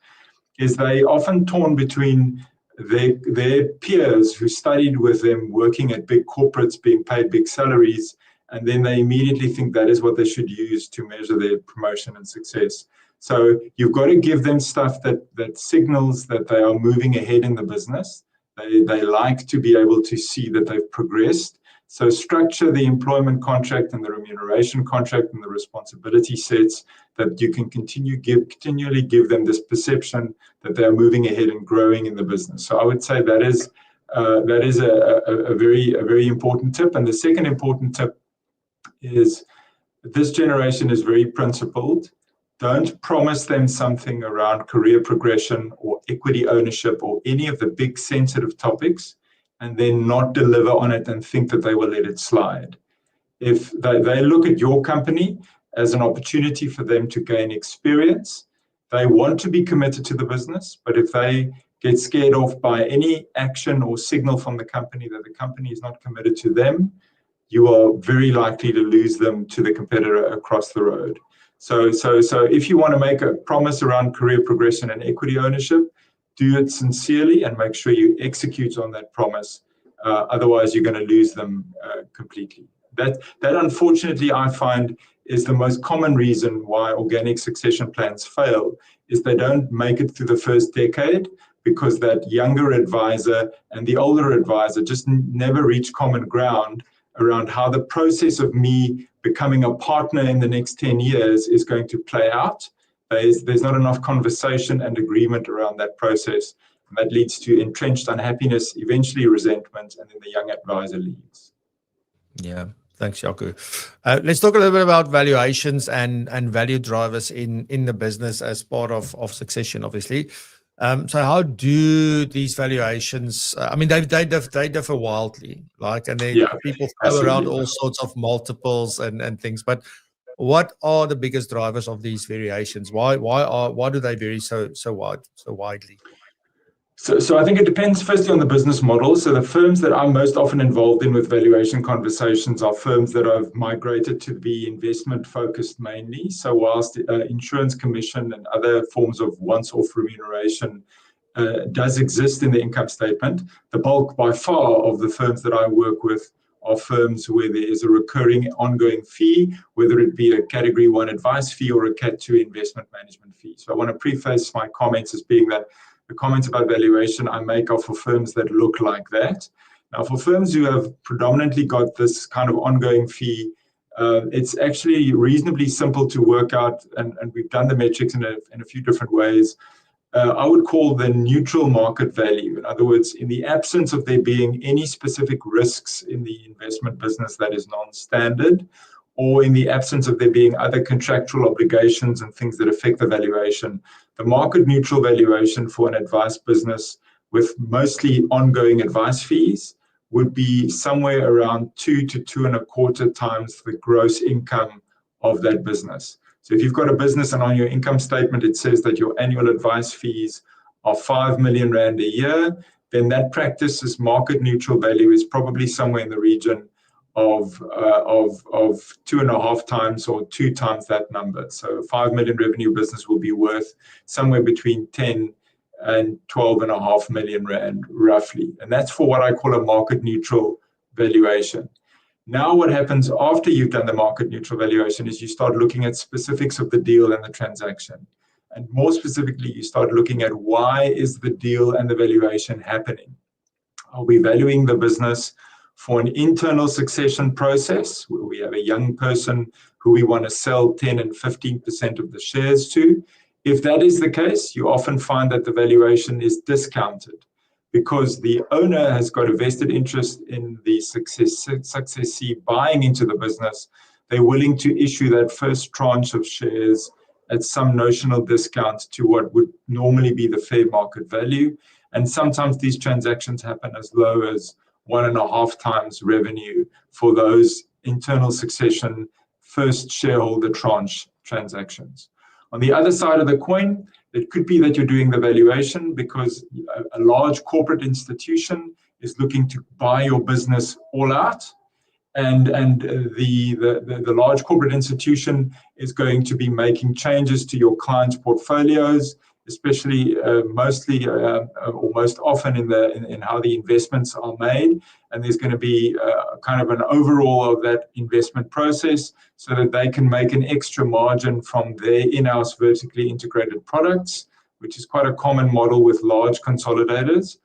is they often torn between their peers who studied with them, working at big corporates, being paid big salaries, and then they immediately think that is what they should use to measure their promotion and success. So you've got to give them stuff that signals that they are moving ahead in the business. They like to be able to see that they've progressed. So structure the employment contract and the remuneration contract and the responsibility sets that you can continually give them this perception that they are moving ahead and growing in the business. So I would say that is a very important tip. And the second important tip is this generation is very principled. Don't promise them something around career progression or equity ownership or any of the big sensitive topics, and then not deliver on it and think that they will let it slide. If they look at your company as an opportunity for them to gain experience, they want to be committed to the business, but if they get scared off by any action or signal from the company that the company is not committed to them, you are very likely to lose them to the competitor across the road. So if you want to make a promise around career progression and equity ownership, do it sincerely and make sure you execute on that promise. Otherwise, you're going to lose them completely. That unfortunately, I find, is the most common reason why organic succession plans fail, is they don't make it through the first decade because that younger advisor and the older advisor just never reach common ground around how the process of me becoming a partner in the next 10 years is going to play out. There's not enough conversation and agreement around that process. And that leads to entrenched unhappiness, eventually resentment, and then the young advisor leaves. Yeah, thanks, Jaco. Let's talk a little bit about valuations and value drivers in the business as part of succession, obviously. So how do these valuations, I mean, they differ wildly, like, and then people throw around all sorts of multiples and things, but what are the biggest drivers of these variations? Why do they vary so widely? So I think it depends firstly on the business model. So the firms that I'm most often involved in with valuation conversations are firms that have migrated to be investment focused mainly. So whilst insurance commission and other forms of once-off remuneration does exist in the income statement, the bulk by far of the firms that I work with are firms where there is a recurring ongoing fee, whether it be a Category 1 advice fee or a Cat 2 investment management fee. So I want to preface my comments as being that the comments about valuation I make are for firms that look like that. Now, for firms who have predominantly got this kind of ongoing fee, it's actually reasonably simple to work out, and we've done the metrics in a few different ways. I would call the neutral market value. In other words, in the absence of there being any specific risks in the investment business that is non-standard, or in the absence of there being other contractual obligations and things that affect the valuation, the market neutral valuation for an advice business with mostly ongoing advice fees would be somewhere around 2 to 2.25 times the gross income of that business. So if you've got a business and on your income statement it says that your annual advice fees are 5 million rand a year, then that practice's market neutral value is probably somewhere in the region of 2.5 times or 2 times that number. So a 5 million revenue business will be worth somewhere between 10 and 12.5 million rand roughly. And that's for what I call a market neutral valuation. Now what happens after you've done the market neutral valuation is you start looking at specifics of the deal and the transaction. And more specifically, you start looking at why is the deal and the valuation happening? Are we valuing the business for an internal succession process where we have a young person who we want to sell 10 and 15% of the shares to? If that is the case, you often find that the valuation is discounted because the owner has got a vested interest in the successee buying into the business. They're willing to issue that first tranche of shares at some notional discount to what would normally be the fair market value. And sometimes these transactions happen as low as 1.5 times revenue for those internal succession first shareholder tranche transactions. On the other side of the coin, it could be that you're doing the valuation because a large corporate institution is looking to buy your business all out, and the large corporate institution is going to be making changes to your clients' portfolios, especially mostly or most often in how the investments are made. And there's going to be kind of an overall of that investment process so that they can make an extra margin from their in-house vertically integrated products, which is quite a common model with large consolidators.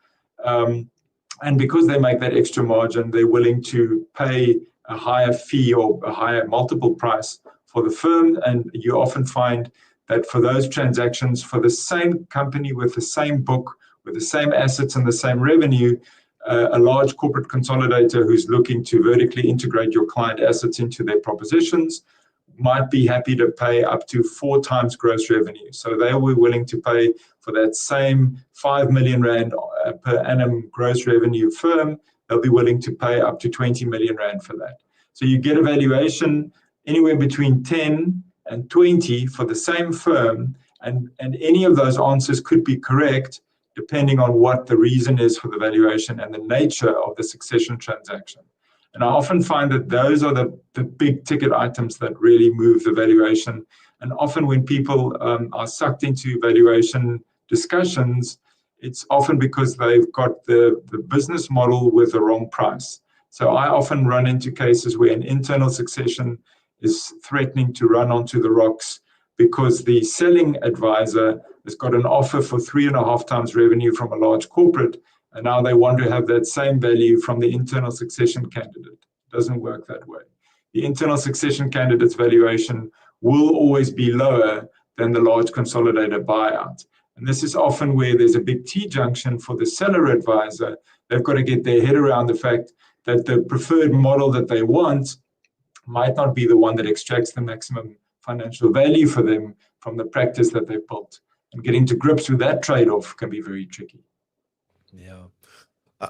And because they make that extra margin, they're willing to pay a higher fee or a higher multiple price for the firm. And you often find that for those transactions, for the same company with the same book, with the same assets and the same revenue, a large corporate consolidator who's looking to vertically integrate your client assets into their propositions might be happy to pay up to 4 times gross revenue. So they will be willing to pay for that same 5 million rand per annum gross revenue firm. They'll be willing to pay up to 20 million rand for that. So you get a valuation anywhere between 10 and 20 for the same firm, and any of those answers could be correct depending on what the reason is for the valuation and the nature of the succession transaction. And I often find that those are the big ticket items that really move the valuation. And often when people are sucked into valuation discussions, it's often because they've got the business model with the wrong price. So I often run into cases where an internal succession is threatening to run onto the rocks because the selling advisor has got an offer for 3.5 times revenue from a large corporate, and now they want to have that same value from the internal succession candidate. It doesn't work that way. The internal succession candidate's valuation will always be lower than the large consolidator buyout. And this is often where there's a big T-junction for the seller advisor. They've got to get their head around the fact that the preferred model that they want might not be the one that extracts the maximum financial value for them from the practice that they've built. And getting to grips with that trade-off can be very tricky. Yeah.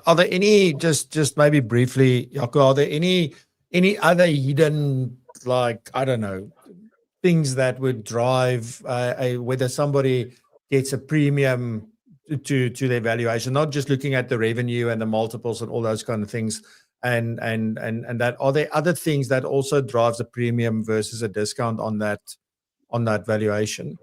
Are there any, just maybe briefly, Jaco, are there any other hidden, like, I don't know, things that would drive whether somebody gets a premium to their valuation, not just looking at the revenue and the multiples and all those kind of things. And that, are there other things that also drives a premium versus a discount on that valuation?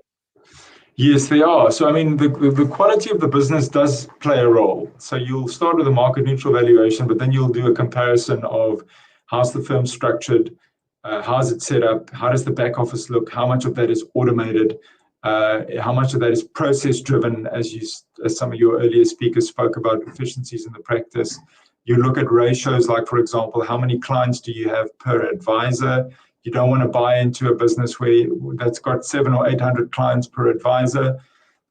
Yes, they are. So, I mean, the quality of the business does play a role. So you'll start with a market neutral valuation, but then you'll do a comparison of how's the firm structured, how's it set up, how does the back office look, how much of that is automated, how much of that is process driven, as some of your earlier speakers spoke about efficiencies in the practice. You look at ratios, like, for example, how many clients do you have per advisor? You don't want to buy into a business that's got 700 or 800 clients per advisor,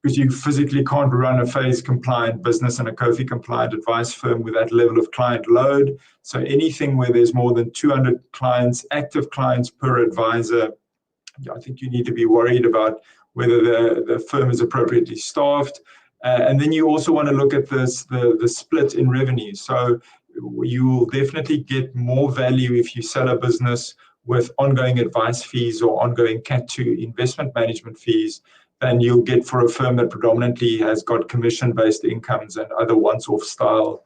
because you physically can't run a phase compliant business and a COFI compliant advice firm with that level of client load. So anything where there's more than 200 clients, active clients per advisor, I think you need to be worried about whether the firm is appropriately staffed. And then you also want to look at the split in revenue. So you will definitely get more value if you sell a business with ongoing advice fees or ongoing Cat 2 investment management fees than you'll get for a firm that predominantly has got commission-based incomes and other once-off style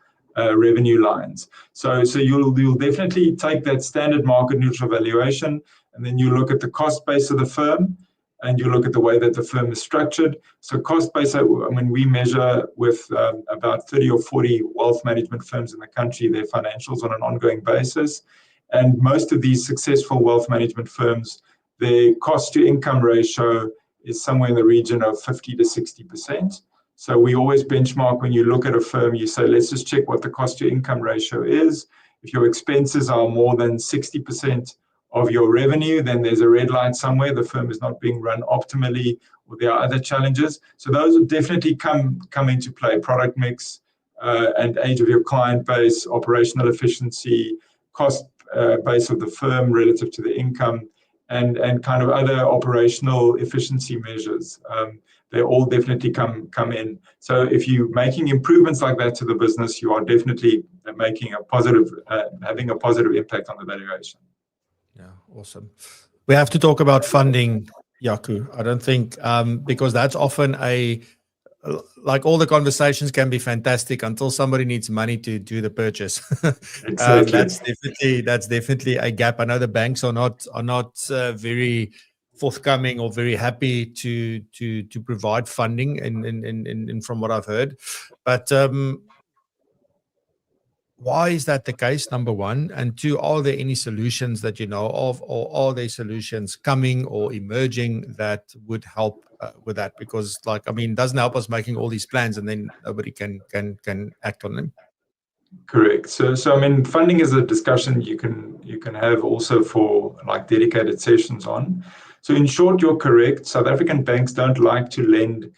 revenue lines. So you'll definitely take that standard market neutral valuation, and then you look at the cost base of the firm, and you look at the way that the firm is structured. So cost base, I mean, we measure with about 30 or 40 wealth management firms in the country, their financials on an ongoing basis. And most of these successful wealth management firms, their cost to income ratio is somewhere in the region of 50 to 60%. So we always benchmark when you look at a firm, you say, let's just check what the cost to income ratio is. If your expenses are more than 60% of your revenue, then there's a red line somewhere. The firm is not being run optimally, or there are other challenges. So those will definitely come into play: product mix and age of your client base, operational efficiency, cost base of the firm relative to the income, and kind of other operational efficiency measures. They all definitely come in. So if you're making improvements like that to the business, you are definitely making a positive, having a positive impact on the valuation. Yeah, awesome. We have to talk about funding, Jaco. I don't think, because that's often like all the conversations can be fantastic until somebody needs money to do the purchase. Exactly. That's definitely a gap. I know the banks are not very forthcoming or very happy to provide funding, in from what I've heard. But why is that the case, number one? And two, are there any solutions that you know of, or are there solutions coming or emerging that would help with that? Because, like, I mean, it doesn't help us making all these plans and then nobody can act on them. Correct. So I mean, funding is a discussion you can have also for like dedicated sessions on. So in short, you're correct. South African banks don't like to lend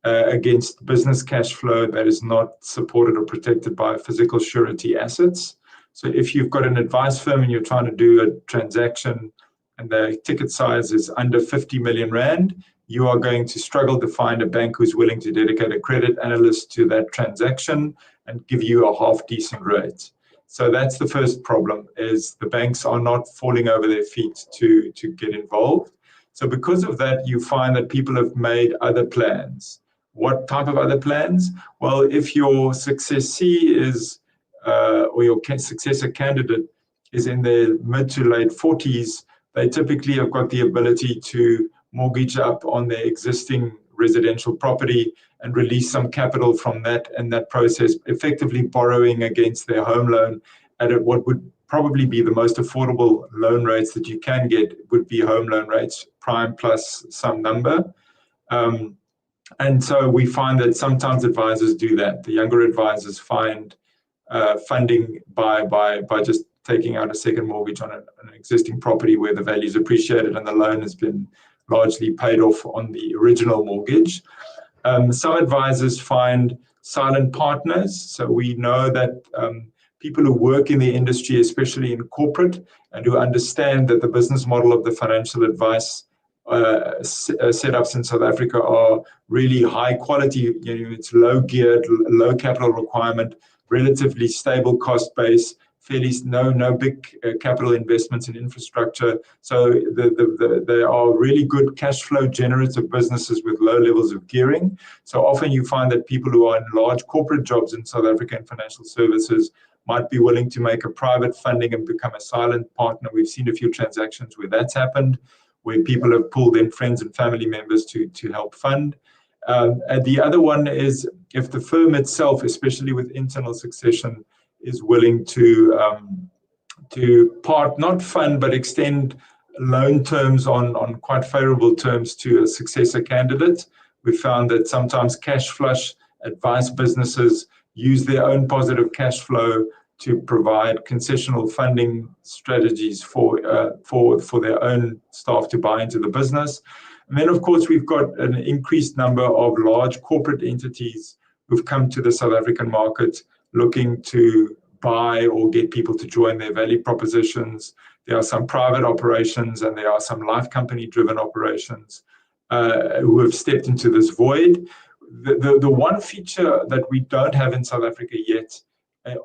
against business cash flow that is not supported or protected by physical surety assets. So if you've got an advice firm and you're trying to do a transaction and the ticket size is under 50 million rand, you are going to struggle to find a bank who's willing to dedicate a credit analyst to that transaction and give you a half decent rate. So that's the first problem, is the banks are not falling over their feet to get involved. So because of that, you find that people have made other plans. What type of other plans? Well, if your successee is, or your successor candidate is in their mid to late 40s, they typically have got the ability to mortgage up on their existing residential property and release some capital from that, and that process effectively borrowing against their home loan at what would probably be the most affordable loan rates that you can get, would be home loan rates, prime plus some number. And so we find that sometimes advisors do that. The younger advisors find funding by just taking out a second mortgage on an existing property where the value is appreciated and the loan has been largely paid off on the original mortgage. Some advisors find silent partners. So we know that people who work in the industry, especially in corporate, and who understand that the business model of the financial advice setups in South Africa are really high quality. You know, it's low geared, low capital requirement, relatively stable cost base, no big capital investments in infrastructure. So they are really good cash flow generative businesses with low levels of gearing. So often you find that people who are in large corporate jobs in South Africa in financial services might be willing to make a private funding and become a silent partner. We've seen a few transactions where that's happened, where people have pulled in friends and family members to help fund. And the other one is if the firm itself, especially with internal succession, is willing to not fund but extend loan terms on quite favorable terms to a successor candidate. We found that sometimes cash flush advice businesses use their own positive cash flow to provide concessional funding strategies for their own staff to buy into the business. And then, of course, we've got an increased number of large corporate entities who've come to the South African market looking to buy or get people to join their value propositions. There are some private operations and there are some life company-driven operations who have stepped into this void. The one feature that we don't have in South Africa yet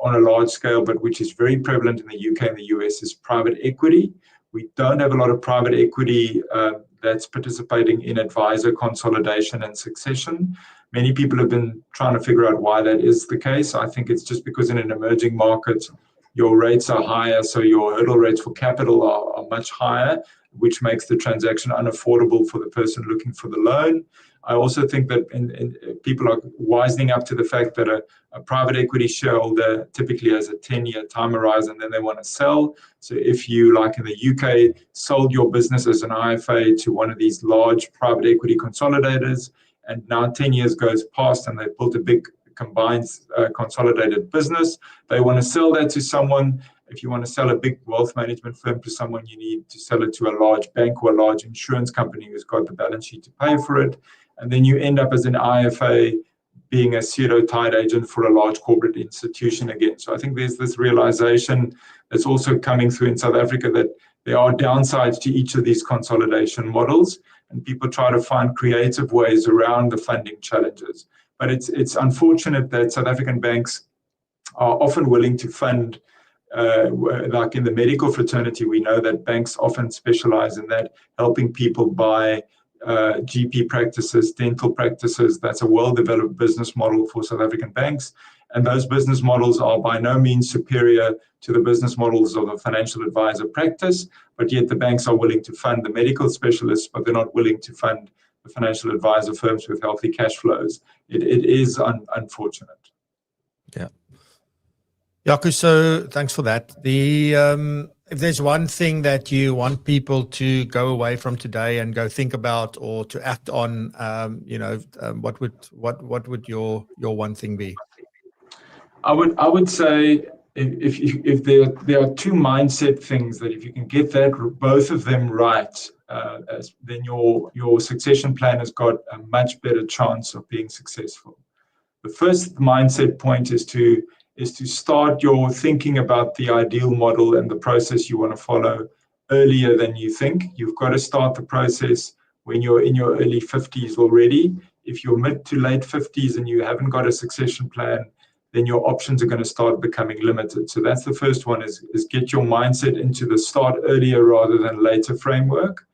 on a large scale, but which is very prevalent in the UK and the US, is private equity. We don't have a lot of private equity that's participating in advisor consolidation and succession. Many people have been trying to figure out why that is the case. I think it's just because in an emerging market, your rates are higher, so your hurdle rates for capital are much higher, which makes the transaction unaffordable for the person looking for the loan. I also think that people are wisening up to the fact that a private equity shareholder typically has a 10-year time horizon, then they want to sell. So if you, like in the UK, sold your business as an IFA to one of these large private equity consolidators, and now 10 years goes past and they've built a big combined consolidated business, they want to sell that to someone. If you want to sell a big wealth management firm to someone, you need to sell it to a large bank or a large insurance company who's got the balance sheet to pay for it. And then you end up as an IFA being a pseudo-tied agent for a large corporate institution again. So I think there's this realization that's also coming through in South Africa that there are downsides to each of these consolidation models, and people try to find creative ways around the funding challenges. But it's unfortunate that South African banks are often willing to fund, like in the medical fraternity, we know that banks often specialize in that, helping people buy GP practices, dental practices. That's a well-developed business model for South African banks. And those business models are by no means superior to the business models of a financial advisor practice, but yet the banks are willing to fund the medical specialists, but they're not willing to fund the financial advisor firms with healthy cash flows. It is unfortunate. Yeah. Jaco, so thanks for that. If there's one thing that you want people to go away from today and go think about or to act on, what would your one thing be? I would say if there are two mindset things that if you can get both of them right, then your succession plan has got a much better chance of being successful. The first mindset point is to start your thinking about the ideal model and the process you want to follow earlier than you think. You've got to start the process when you're in your early 50s already. If you're mid to late 50s and you haven't got a succession plan, then your options are going to start becoming limited. So that's the first one, is get your mindset into the start earlier rather than later framework.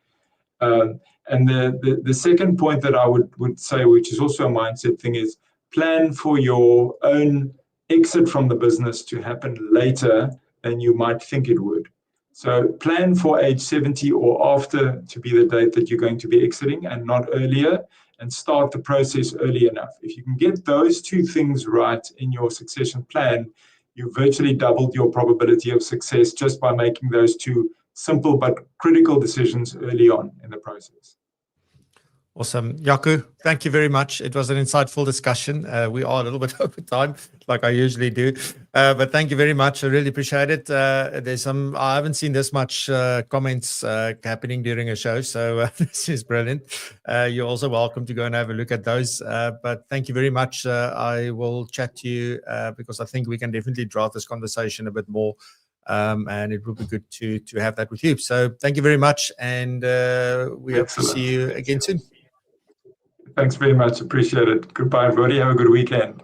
And the second point that I would say, which is also a mindset thing, is plan for your own exit from the business to happen later than you might think it would. So plan for age 70 or after to be the date that you're going to be exiting and not earlier, and start the process early enough. If you can get those two things right in your succession plan, you've virtually doubled your probability of success just by making those two simple but critical decisions early on in the process. Awesome. Jaco, thank you very much. It was an insightful discussion. We are a little bit over time, like I usually do. But thank you very much. I really appreciate it. I haven't seen this much comments happening during a show, so this is brilliant. You're also welcome to go and have a look at those. But thank you very much. I will chat to you because I think we can definitely draft this conversation a bit more. And it will be good to have that with you. So thank you very much. And we hope to see you again soon. Thanks very much. Appreciate it. Goodbye, everybody. Have a good weekend.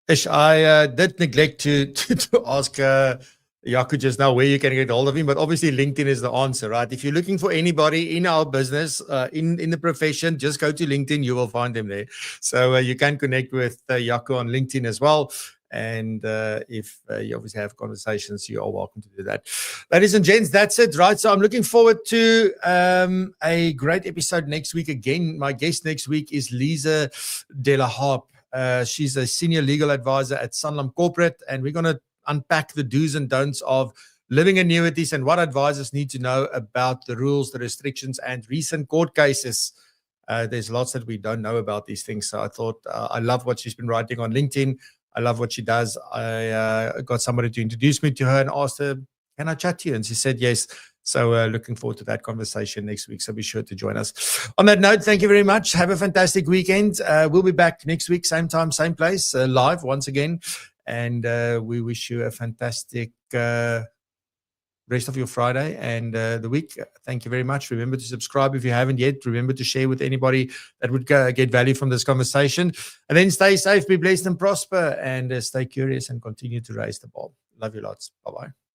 Ish, I did neglect to ask Jaco just now where you can get hold of him, but obviously LinkedIn is the answer, right? If you're looking for anybody in our business, in the profession, just go to LinkedIn. You will find them there. So you can connect with Jaco on LinkedIn as well. And if you obviously have conversations, you are welcome to do that. Ladies and gents, that's it, right? So I'm looking forward to a great episode next week. Again, my guest next week is Lisa De La Harpe. She's a senior legal advisor at Sanlam Corporate, and we're going to unpack the do's and don'ts of living annuities and what advisors need to know about the rules, the restrictions, and recent court cases. There's lots that we don't know about these things. So I thought I love what she's been writing on LinkedIn. I love what she does. I got somebody to introduce me to her and asked her, can I chat to you? And she said yes. So looking forward to that conversation next week. So be sure to join us. On that note, thank you very much. Have a fantastic weekend. We'll be back next week, same time, same place, live once again. And we wish you a fantastic rest of your Friday and the week. Thank you very much. Remember to subscribe if you haven't yet. Remember to share with anybody that would get value from this conversation. And then stay safe, be blessed and prosper, and stay curious and continue to raise the bar. Love you lots. Bye-bye.